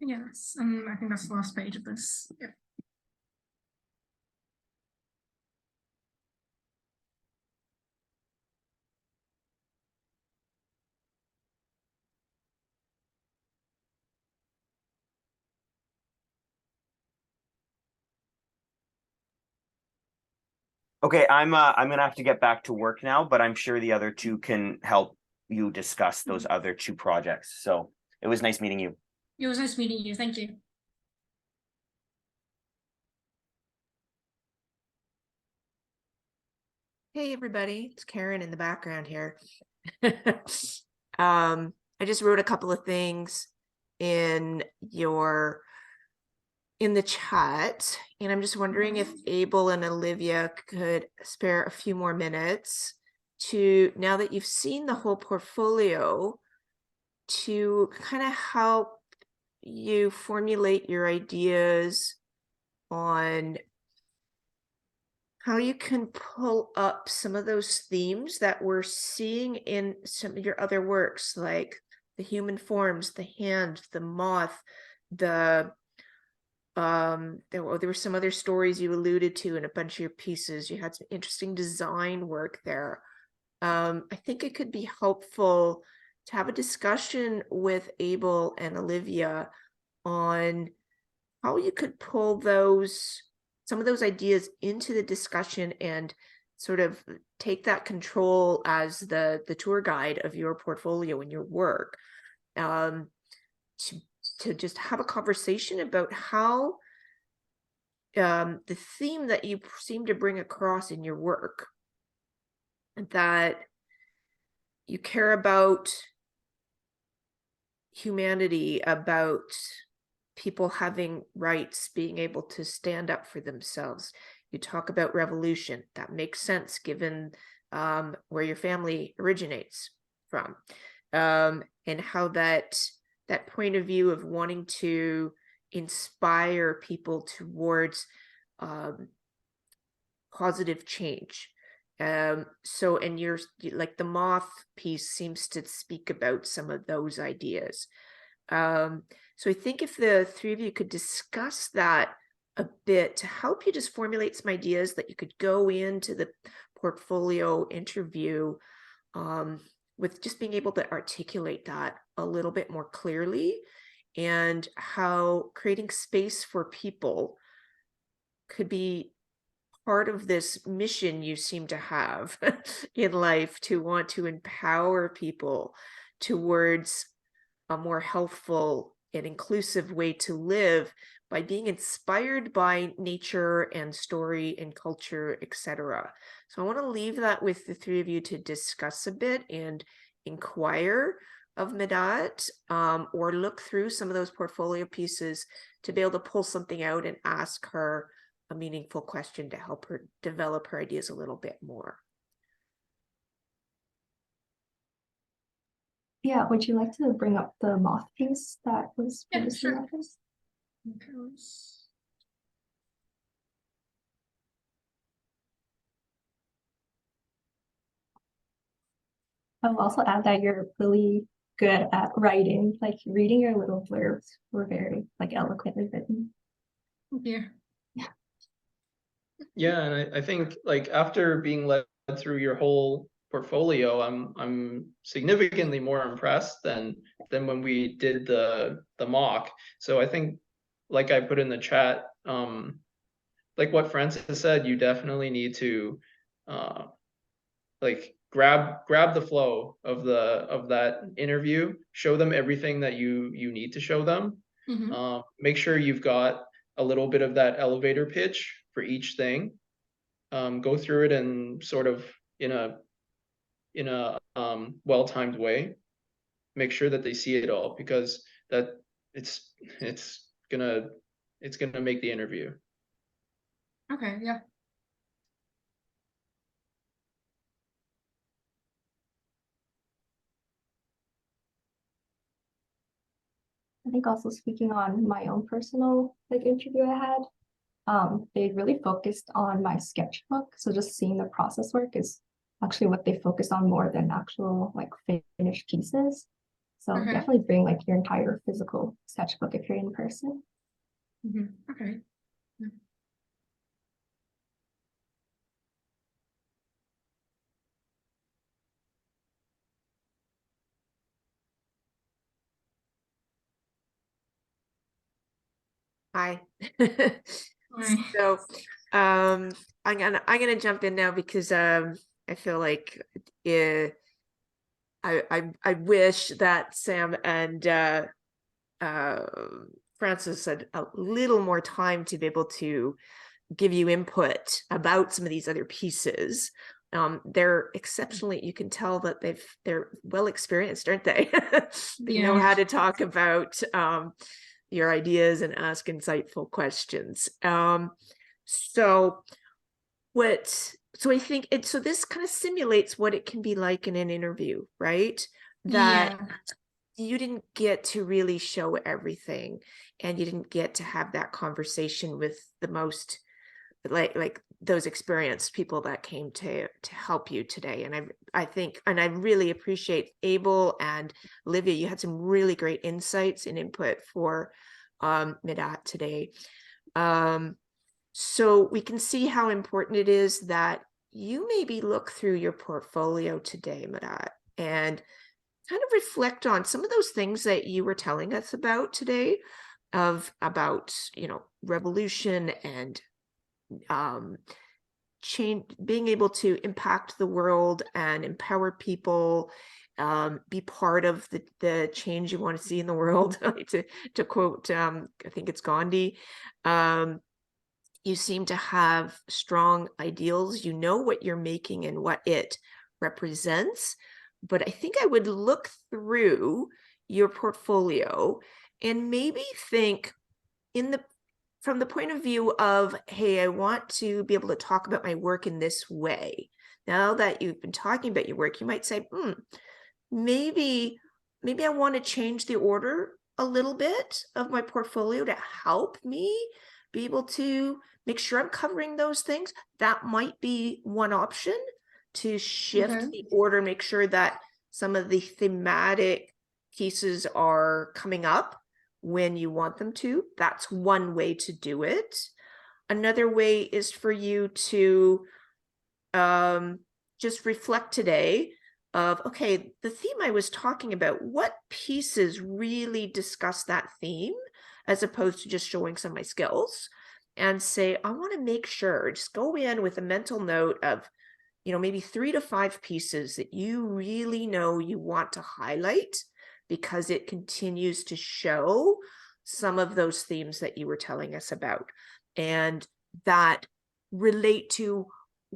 Yes, I think that's the last page of this. Yep. Okay, I'm gonna have to get back to work now, but I'm sure the other two can help you discuss those other two projects. So it was nice meeting you. It was nice meeting you. Thank you. Hey, everybody, it's Karen in the background here. I just wrote a couple of things in the chat, and I'm just wondering if Abel and Olivia could spare a few more minutes to, now that you've seen the whole portfolio, to kind of help you formulate your ideas on how you can pull up some of those themes that we're seeing in some of your other works, like the human forms, the hand, the moth, there were some other stories you alluded to in a bunch of your pieces. You had some interesting design work there. I think it could be helpful to have a discussion with Abel and Olivia on how you could pull some of those ideas into the discussion and sort of take that control as the tour guide of your portfolio and your work, to just have a conversation about how the theme that you seem to bring across in your work, that you care about humanity, about people having rights, being able to stand up for themselves. You talk about revolution. That makes sense given where your family originates from, and how that point of view of wanting to inspire people towards positive change. So, and you're like, the moth piece seems to speak about some of those ideas. So I think if the three of you could discuss that a bit to help you just formulate some ideas that you could go into the portfolio interview with just being able to articulate that a little bit more clearly, and how creating space for people could be part of this mission you seem to have in life, to want to empower people towards a more healthful and inclusive way to live by being inspired by nature and story and culture, etc. So I want to leave that with the three of you to discuss a bit and inquire of Midhat, or look through some of those portfolio pieces to be able to pull something out and ask her a meaningful question to help her develop her ideas a little bit more. Yeah, would you like to bring up the moth piece that was Yeah, previously sure. referenced? Okay, I will also add that you're really good at writing, like reading your little blurbs were very like eloquently written. yeah. Yeah, and I think like after being led through your whole portfolio, I'm significantly more impressed than when we did the mock. So I think, like I put in the chat, like what Francis said, you definitely need to like grab the flow of that interview, show them everything that you need to show them. Make sure you've got a little bit of that elevator pitch for each thing. Go through it in sort of in a well-timed way. Make sure that they see it all, because that it's gonna make the interview. Okay, yeah. I think also speaking on my own personal like interview I had, they really focused on my sketchbook. So just seeing the process work is actually what they focused on more than actual like finished pieces. So Okay. definitely bring like your entire physical sketchbook if you're in person. Okay. Hi. Hi. So, I'm gonna jump in now because I feel like I wish that Sam and Francis had a little more time to be able to give you input about some of these other pieces. They're exceptionally, you can tell that they're well experienced, aren't they? They know Yeah. how to talk about your ideas and ask insightful questions. So I think so this kind of simulates what it can be like in an interview, right? That Yeah. you didn't get to really show everything, and you didn't get to have that conversation with the most like those experienced people that came to help you today. And I think, and I really appreciate Abel and Olivia, you had some really great insights and input for Midhat today. So we can see how important it is that you maybe look through your portfolio today, Midhat, and kind of reflect on some of those things that you were telling us about today, about revolution and change, being able to impact the world and empower people, be part of the change you want to see in the world. to quote, I think it's Gandhi. You seem to have strong ideals. You know what you're making and what it represents. But I think I would look through your portfolio and maybe think from the point of view of, hey, I want to be able to talk about my work in this way. Now that you've been talking about your work, you might say, maybe I want to change the order a little bit of my portfolio to help me be able to make sure I'm covering those things. That might be one option, to shift the order, make sure that some of the thematic pieces are coming up when you want them to. That's one way to do it. Another way is for you to just reflect today of, okay, the theme I was talking about, what pieces really discuss that theme, as opposed to just showing some of my skills, and say, I want to make sure, just go in with a mental note of, maybe 3 to 5 pieces that you really know you want to highlight, because it continues to show some of those themes that you were telling us about, and that relate to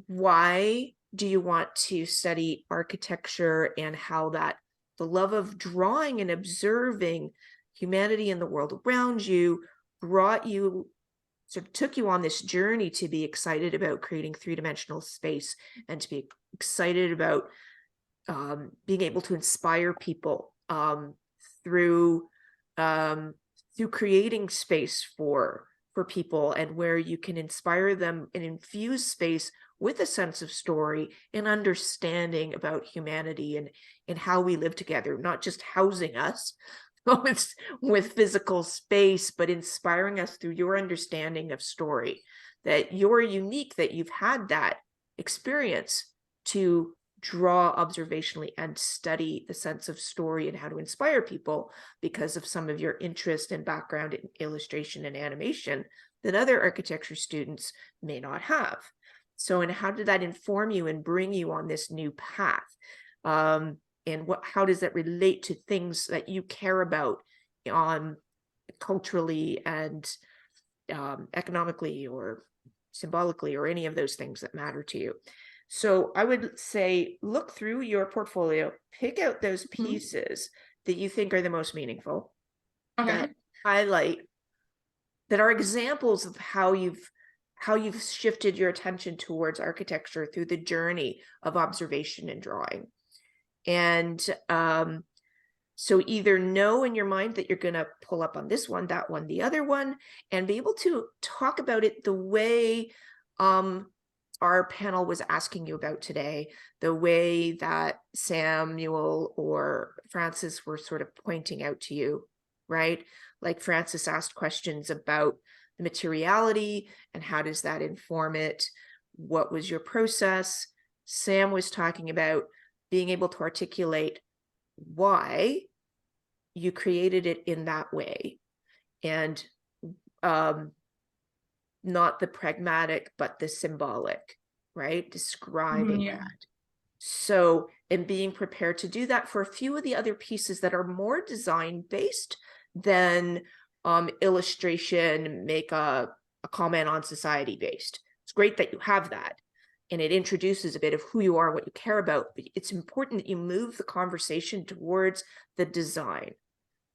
why do you want to study architecture, and how that the love of drawing and observing humanity in the world around you brought you, sort of took you on this journey to be excited about creating 3-dimensional space, and to be excited about being able to inspire people through creating space for people, and where you can inspire them and infuse space with a sense of story and understanding about humanity, and how we live together, not just housing us with physical space, but inspiring us through your understanding of story, that you're unique, that you've had that experience to draw observationally and study the sense of story and how to inspire people because of some of your interest and background in illustration and animation that other architecture students may not have. So, and how did that inform you and bring you on this new path? And how does that relate to things that you care about culturally and economically or symbolically, or any of those things that matter to you? So I would say, look through your portfolio, pick out those pieces that you think are the most meaningful, that highlight, that are examples of how you've shifted your attention towards architecture through the journey of observation and drawing. And so either know in your mind that you're going to pull up on this one, that one, the other one, and be able to talk about it the way our panel was asking you about today, the way that Samuel or Francis were sort of pointing out to you, right? Like Francis asked questions about the materiality and how does that inform it? What was your process? Sam was talking about being able to articulate why you created it in that way, and not the pragmatic, but the symbolic, right? Describing Yeah. that. So, and being prepared to do that for a few of the other pieces that are more design based than illustration, make a comment on society based. It's great that you have that. And it introduces a bit of who you are, what you care about. But it's important that you move the conversation towards the design,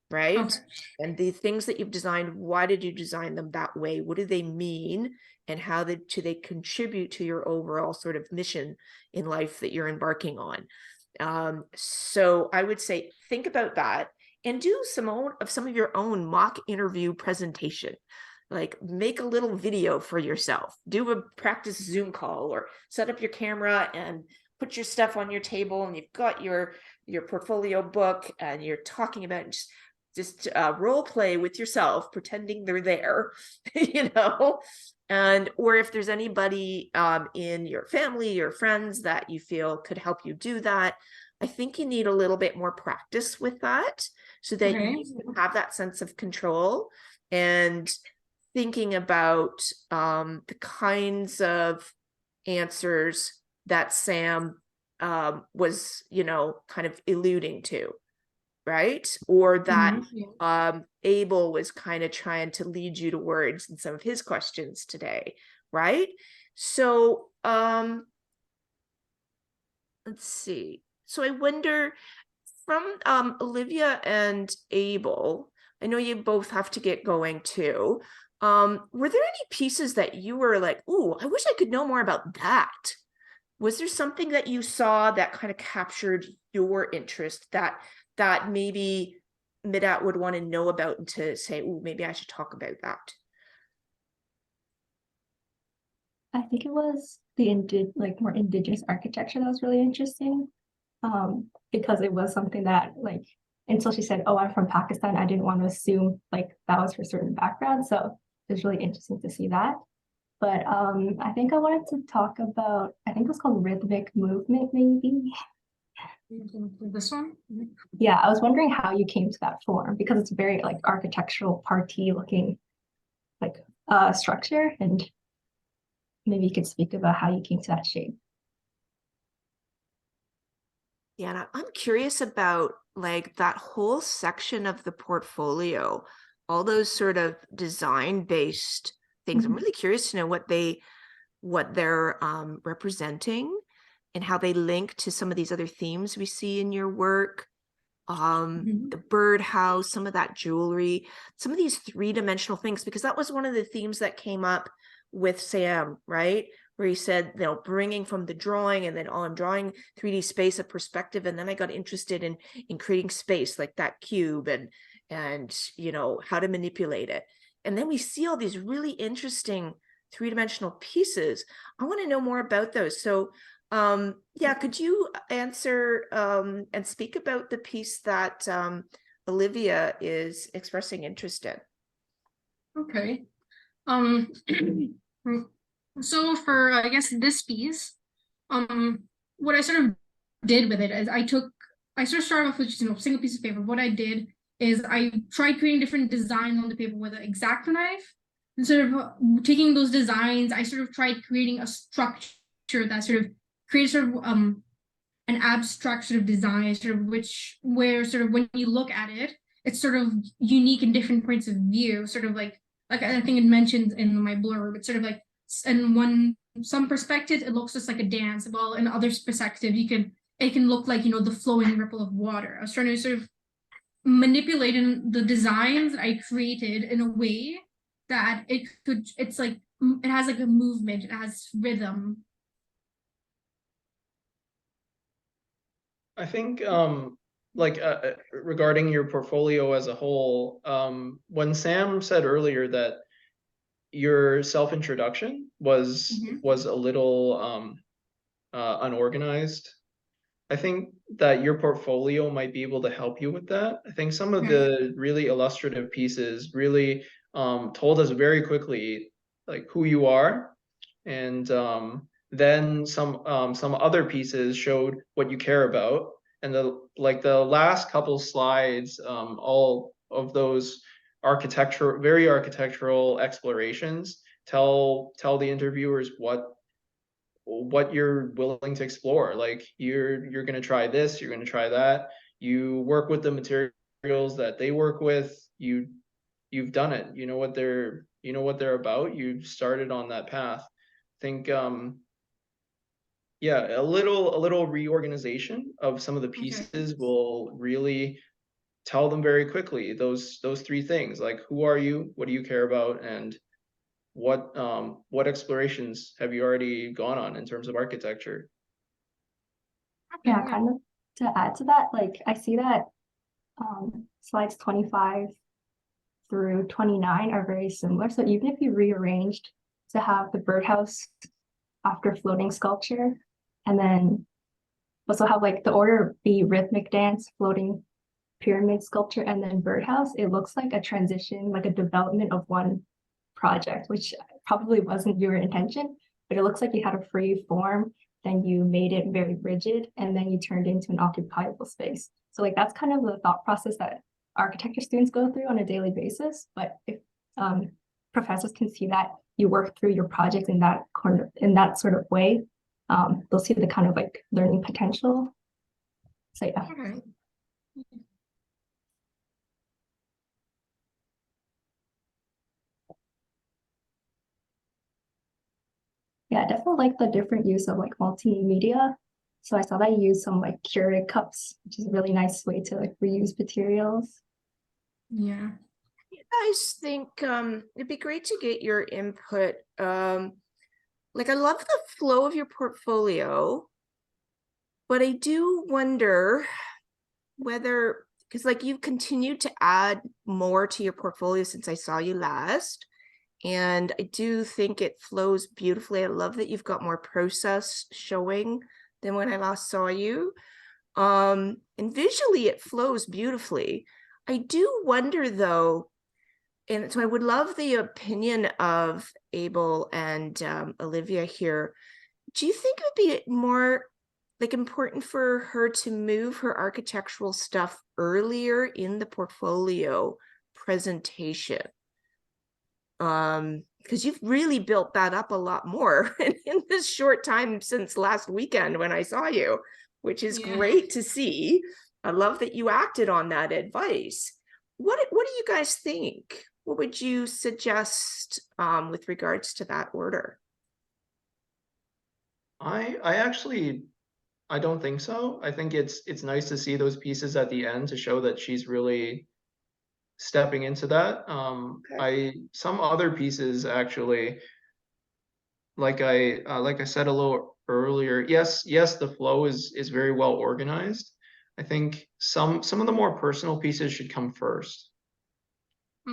right? Okay. And the things that you've designed, why did you design them that way? What do they mean? And how do they contribute to your overall sort of mission in life that you're embarking on? So I would say, think about that and do some of your own mock interview presentation. Like, make a little video for yourself, do a practice Zoom call, or set up your camera and put your stuff on your table, and you've got your portfolio book and you're talking about just role play with yourself, pretending they're there, you know. And or if there's anybody in your family or friends that you feel could help you do that, I think you need a little bit more practice with that so that Okay. you have that sense of control and thinking about the kinds of answers that Sam was, you know, kind of alluding to, right? Or that Abel was kind of trying to lead you towards in some of his questions today, right? So let's see. So I wonder, from Olivia and Abel, I know you both have to get going too. Were there any pieces that you were like, ooh, I wish I could know more about that? Was there something that you saw that kind of captured your interest that maybe Midhat would want to know about and to say, ooh, maybe I should talk about that? I think it was the more indigenous architecture that was really interesting. Because it was something that, like, until she said, "Oh, I'm from Pakistan," I didn't want to assume like that was her certain background. So it was really interesting to see that. But I think I wanted to talk about, I think it was called rhythmic movement, maybe. This one? Yeah, I was wondering how you came to that form, because it's very like architectural party looking like structure, and maybe you could speak about how you came to that shape. Yeah, and I'm curious about like that whole section of the portfolio, all those sort of design-based things. I'm really curious to know what they're representing and how they link to some of these other themes we see in your work. The birdhouse, some of that jewelry, some of these three-dimensional things, because that was one of the themes that came up with Sam, right? Where he said, you know, bringing from the drawing, and then, oh, I'm drawing 3D space, a perspective, and then I got interested in creating space, like that cube, and you know, how to manipulate it. And then we see all these really interesting three-dimensional pieces. I want to know more about those. So yeah, could you answer and speak about the piece that Olivia is expressing interest in? Okay. So for I guess this piece, what I sort of did with it is I sort of started off with just, you know, a single piece of paper. What I did is I tried creating different designs on the paper with an X-Acto knife. And sort of taking those designs, I sort of tried creating a structure that sort of creates sort of an abstract sort of design, sort of where sort of when you look at it, it's sort of unique in different points of view, sort of like I think it mentions in my blurb, it's sort of like in some perspectives it looks just like a dance, while in other perspective it can look like, you know, the flowing ripple of water. I was trying to sort of manipulate the designs that I created in a way that it's like it has like a movement, it has rhythm. I think like regarding your portfolio as a whole, when Sam said earlier that your self-introduction was Mhm. a little unorganized. I think that your portfolio might be able to help you with that. I think some of Okay. the really illustrative pieces really told us very quickly like who you are, and then some other pieces showed what you care about. And the last couple slides, all of those very architectural explorations tell the interviewers what you're willing to explore. Like you're going to try this, you're going to try that. You work with the materials that they work with. You've done it. You know what they're about. You started on that path. I think yeah, a little reorganization of some of the Okay. pieces will really tell them very quickly those three things, like who are you, what do you care about, and what explorations have you already gone on in terms of architecture. Okay, Yeah, yeah. kind of to add to that, like I see that slides 25 through 29 are very similar. So even if you rearranged to have the birdhouse after floating sculpture, and then also have like the order be rhythmic dance, floating pyramid sculpture, and then birdhouse, it looks like a transition, like a development of one project, which probably wasn't your intention, but it looks like you had a free form, then you made it very rigid, and then you turned it into an occupiable space. So like that's kind of the thought process that architecture students go through on a daily basis. But if professors can see that you work through your project in that corner, in that sort of way, they'll see the kind of like learning potential. So yeah. Okay. Yeah, I definitely like the different use of like multimedia. So I saw that you use some like Keurig cups, which is a really nice way to like reuse materials. Yeah. You guys think it'd be great to get your input. Like I love the flow of your portfolio, but I do wonder whether, because like you've continued to add more to your portfolio since I saw you last. And I do think it flows beautifully. I love that you've got more process showing than when I last saw you. And visually it flows beautifully. I do wonder though, and so I would love the opinion of Abel and Olivia here. Do you think it would be more like important for her to move her architectural stuff earlier in the portfolio presentation? Because you've really built that up a lot more in this short time since last weekend when I saw you, which is Yeah. great to see. I love that you acted on that advice. What do you guys think? What would you suggest with regards to that order? I actually I don't think so. I think it's nice to see those pieces at the end to show that she's really stepping into that. Okay. Some other pieces actually, like I said a little earlier, yes, the flow is very well organized. I think some of the more personal pieces should come first,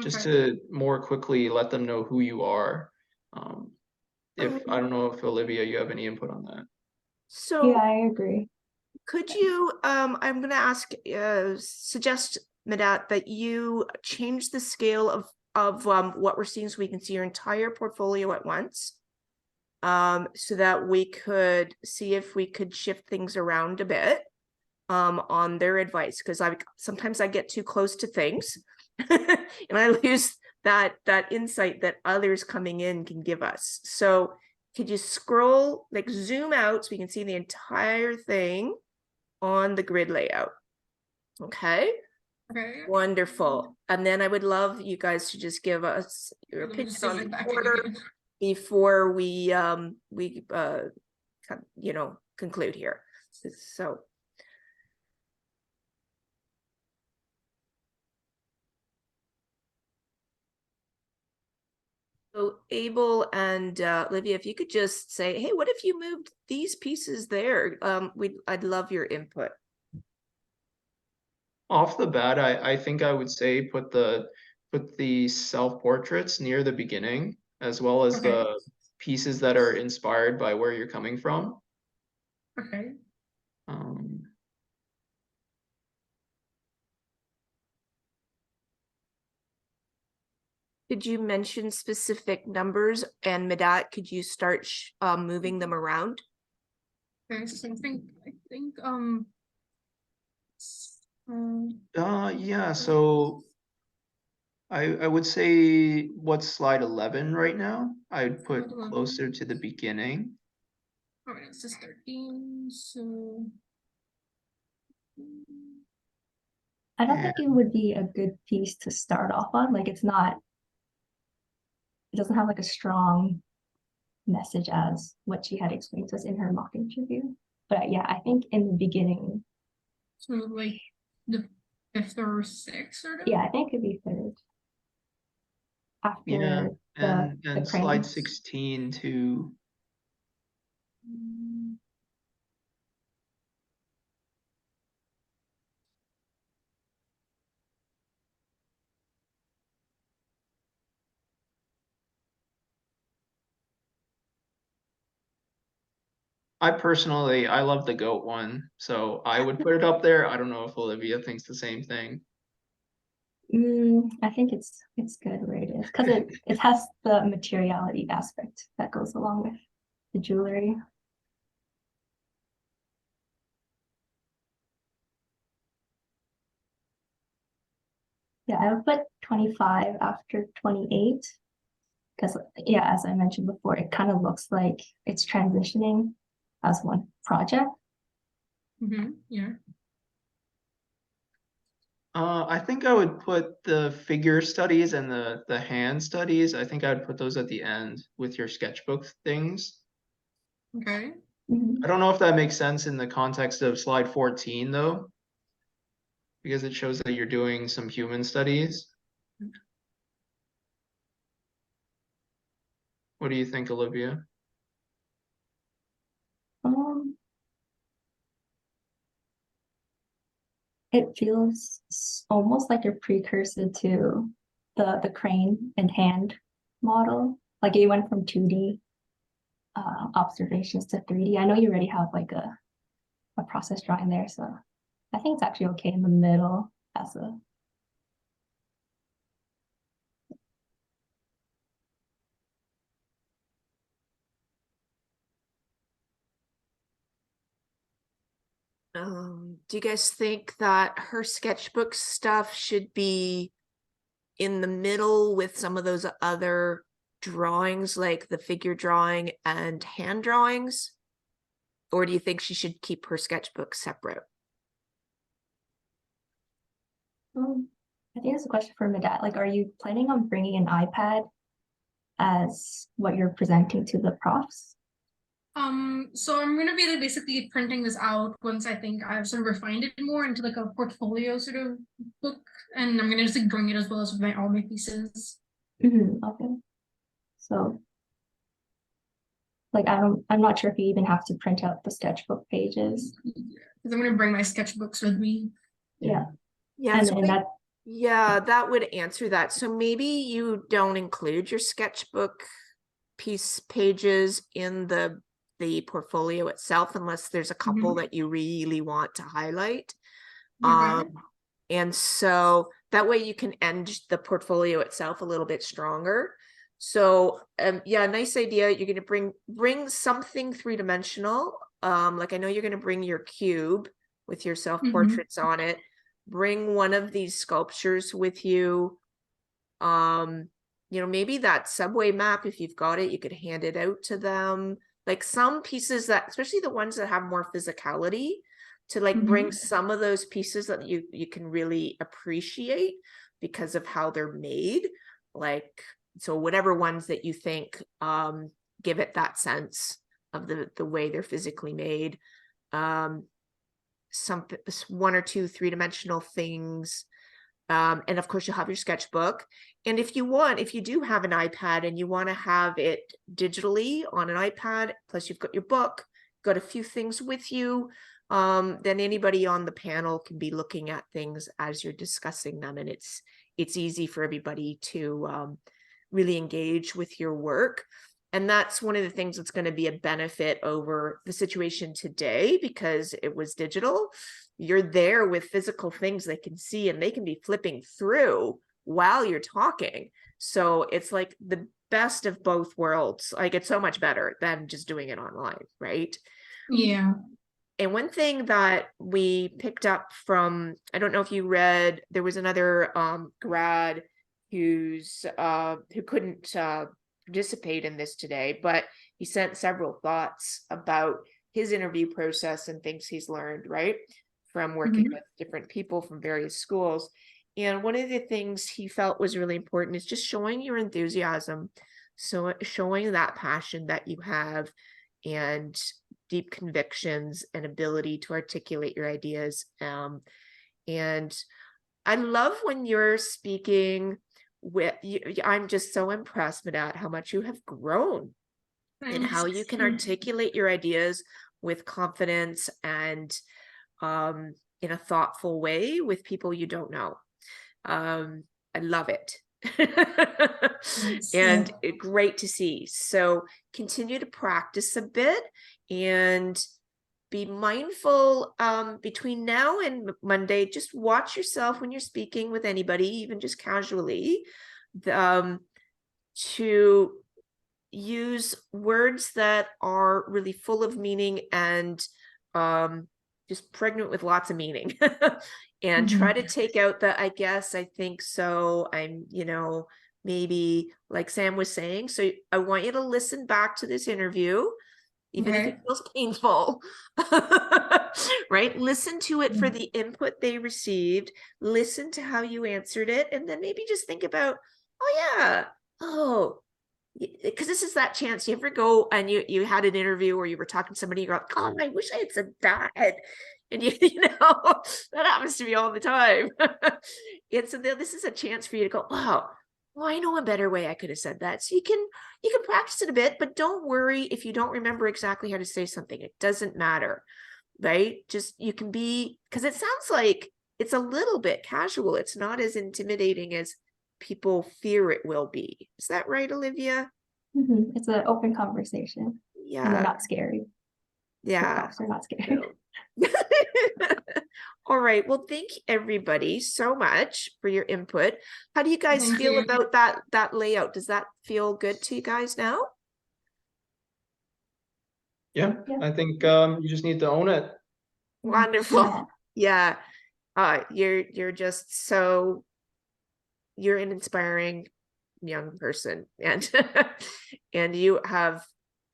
just Okay. to more quickly let them know who you are. If I don't know if Olivia, you have any input on that. So Yeah, I agree. could you, I'm going to ask, suggest, Midhat, that you change the scale of what we're seeing so we can see your entire portfolio at once, so that we could see if we could shift things around a bit on their advice, because sometimes I get too close to things and I lose that insight that others coming in can give us. So could you scroll, like zoom out so we can see the entire thing on the grid layout? Okay, Okay. wonderful. And then I would love you guys to just give us your Let me opinion just zoom on it the back in order again. before we conclude here. So Abel and Olivia, if you could just say, hey, what if you moved these pieces there? I'd love your input. Off the bat, I think I would say put the self-portraits near the beginning. as well as Okay. the pieces that are inspired by where you're coming from. Okay. Um, Did you mention specific numbers? And Midhat, could you start moving them around? Okay, so I think yeah, so I would say what's slide 11 right now? I'd put Slide 11. closer to the beginning. all right, this is 13, so I don't Yeah. think it would be a good piece to start off on. Like it doesn't have like a strong message as what she had explained to us in her mock interview. But yeah, I think in the beginning, so like the 5th or 6th sort of. yeah, I think it could be third. Yeah, After the and slide cranes. 16 too. Mm, I love the goat one, so I would put it up there. I don't know if Olivia thinks the same thing. I think it's good where it is because it has the materiality aspect that goes along with the jewelry. Yeah, I would put 25 after 28 because yeah, as I mentioned before, it kind of looks like it's transitioning as one project. yeah. I think I would put the figure studies and the hand studies. I think I would put those at the end with your sketchbook things. Okay. I don't know if that makes sense in the context of slide 14 though, because it shows that you're doing some human studies. What do you think, Olivia? It feels almost like a precursor to the crane and hand model. Like you went from 2D observations to 3D. I know you already have like a process drawing there, so I think it's actually okay in the middle as a Do you guys think that her sketchbook stuff should be in the middle with some of those other drawings, like the figure drawing and hand drawings? Or do you think she should keep her sketchbook separate? I think it's a question for Midhat. Like, are you planning on bringing an iPad as what you're presenting to the profs? So I'm gonna be like basically printing this out once I think I've sort of refined it more into like a portfolio sort of book, and I'm gonna just like bring it as well as with all my pieces. Okay. So, like, I'm not sure if you even have to print out the sketchbook pages. Because I'm gonna bring my sketchbooks with me. Yeah. Yeah, And so and that yeah, that would answer that. So maybe you don't include your sketchbook pages in the portfolio itself unless there's a couple that you really want to highlight. Okay. And so that way you can end the portfolio itself a little bit stronger. So yeah, nice idea. You're going to bring something three-dimensional. Like I know you're going to bring your cube with your self-portraits on it. Bring one of these sculptures with you. You know, maybe that subway map, if you've got it, you could hand it out to them. Like some pieces that, especially the ones that have more physicality, to like bring some of those pieces that you can really appreciate because of how they're made. Like, so whatever ones that you think give it that sense of the way they're physically made. Some one or two three-dimensional things. And of course you'll have your sketchbook. And if you do have an iPad and you want to have it digitally on an iPad, plus you've got your book, got a few things with you, then anybody on the panel can be looking at things as you're discussing them. And it's easy for everybody to really engage with your work. And that's one of the things that's going to be a benefit over the situation today, because it was digital. You're there with physical things they can see, and they can be flipping through while you're talking. So it's like the best of both worlds. Like, it's so much better than just doing it online, right? Yeah. And one thing that we picked up from, I don't know if you read, there was another grad who couldn't participate in this today, but he sent several thoughts about his interview process and things he's learned, right, from working with different people from various schools. And one of the things he felt was really important is just showing your enthusiasm, so showing that passion that you have, and deep convictions and ability to articulate your ideas. And I love when you're speaking with you. I'm just so impressed, Midhat, how much you have grown and how you can articulate your ideas with confidence and in a thoughtful way with people you don't know. I love it. And great to see. So continue to practice a bit and be mindful between now and Monday. Just watch yourself when you're speaking with anybody, even just casually, to use words that are really full of meaning and just pregnant with lots of meaning. And try to take out the I guess, I think so, I'm, maybe, like Sam was saying. So I want you to listen back to this interview, even if it feels painful, right? Listen to it for the input they received, listen to how you answered it, and then maybe just think about, because this is that chance. You ever go and you had an interview or you were talking to somebody, you go, oh, I wish I had said that. And that happens to me all the time. And so this is a chance for you to go, wow, well, I know a better way I could have said that. So you can practice it a bit, but don't worry if you don't remember exactly how to say something. It doesn't matter, right? Just, you can be, because it sounds like it's a little bit casual. It's not as intimidating as people fear it will be. Is that right, Olivia? It's an open conversation. Yeah. And they're not scary. Yeah. They're not scary. All right. Well, thank everybody so much for your input. How do you guys feel about that layout? Does that feel good to you guys now? Yeah. I think you just need to own it. Wonderful. Yeah. You're just so, you're an inspiring young person, and and you have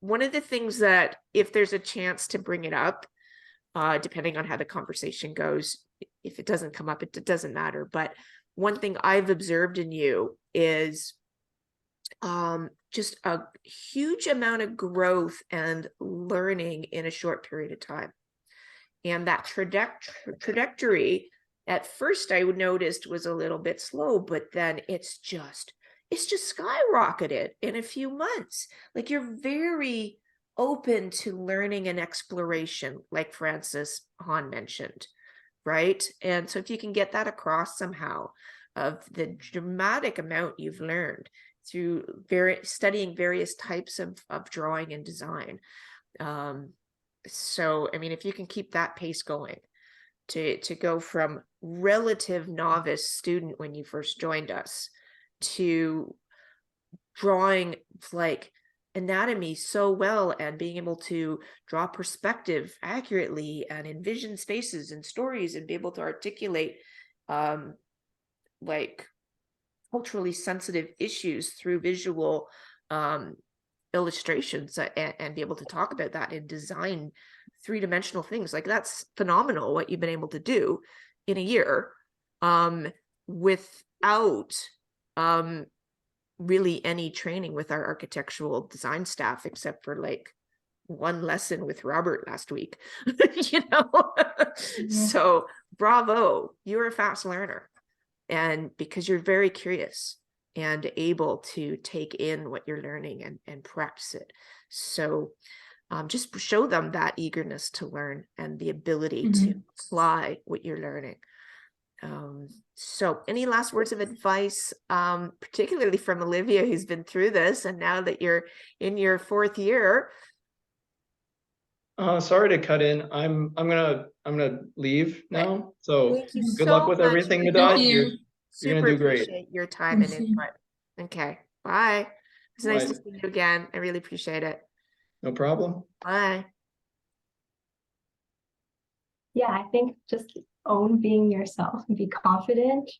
one of the things that, if there's a chance to bring it up, depending on how the conversation goes, if it doesn't come up, it doesn't matter. But one thing I've observed in you is just a huge amount of growth and learning in a short period of time. And that trajectory at first I noticed was a little bit slow, but then it's just skyrocketed in a few months. Like, you're very open to learning and exploration, like Francis Hahn mentioned, right? And so if you can get that across somehow, of the dramatic amount you've learned through studying various types of drawing and design. So, I mean, if you can keep that pace going, to go from relative novice student when you first joined us to drawing like anatomy so well and being able to draw perspective accurately and envision spaces and stories and be able to articulate like culturally sensitive issues through visual illustrations, and be able to talk about that and design three-dimensional things. Like, that's phenomenal what you've been able to do in a year, without really any training with our architectural design staff, except for like one lesson with Robert last week. So bravo, you're a fast learner, and because you're very curious and able to take in what you're learning and practice it. So just show them that eagerness to learn and the ability to apply what you're learning. So any last words of advice, particularly from Olivia, who's been through this, and now that you're in your 4th year? Sorry to cut in. I'm gonna leave now. So Thank you good so luck with much. everything, We Midhat. you. You're super gonna do great. appreciate your time and Thank you. input. Okay, bye. It's nice to Bye. see you again. I really appreciate it. No problem. Bye. Yeah, I think just own being yourself and be confident.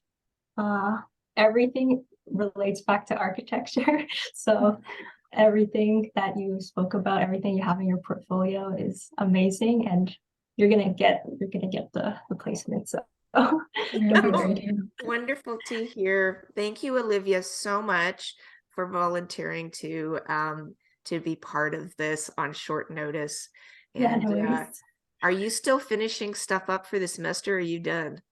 Everything relates back to architecture. So everything that you spoke about, everything you have in your portfolio is amazing, and you're gonna get the placement. So Yeah, don't be thank worried. you. Wonderful to hear. Thank you, Olivia, so much for volunteering to be part of this on short notice. Yeah, And no worries. are you still finishing stuff up for the semester? Or are you done?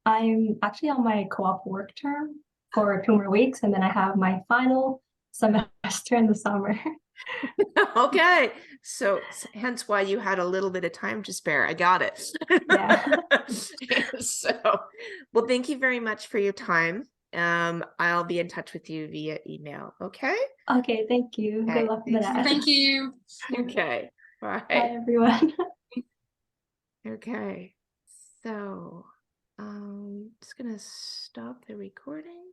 I'm actually on my co-op work term for 2 more weeks, and then I have my final semester in the summer. Okay, so hence why you had a little bit of time to spare. I got it. Yeah. So, well, thank you very much for your time. I'll be in touch with you via email. Okay. Okay, thank you. Okay, Good luck with that. Thank you. Okay. Bye, Bye. everyone. Okay. So, just gonna stop the recording.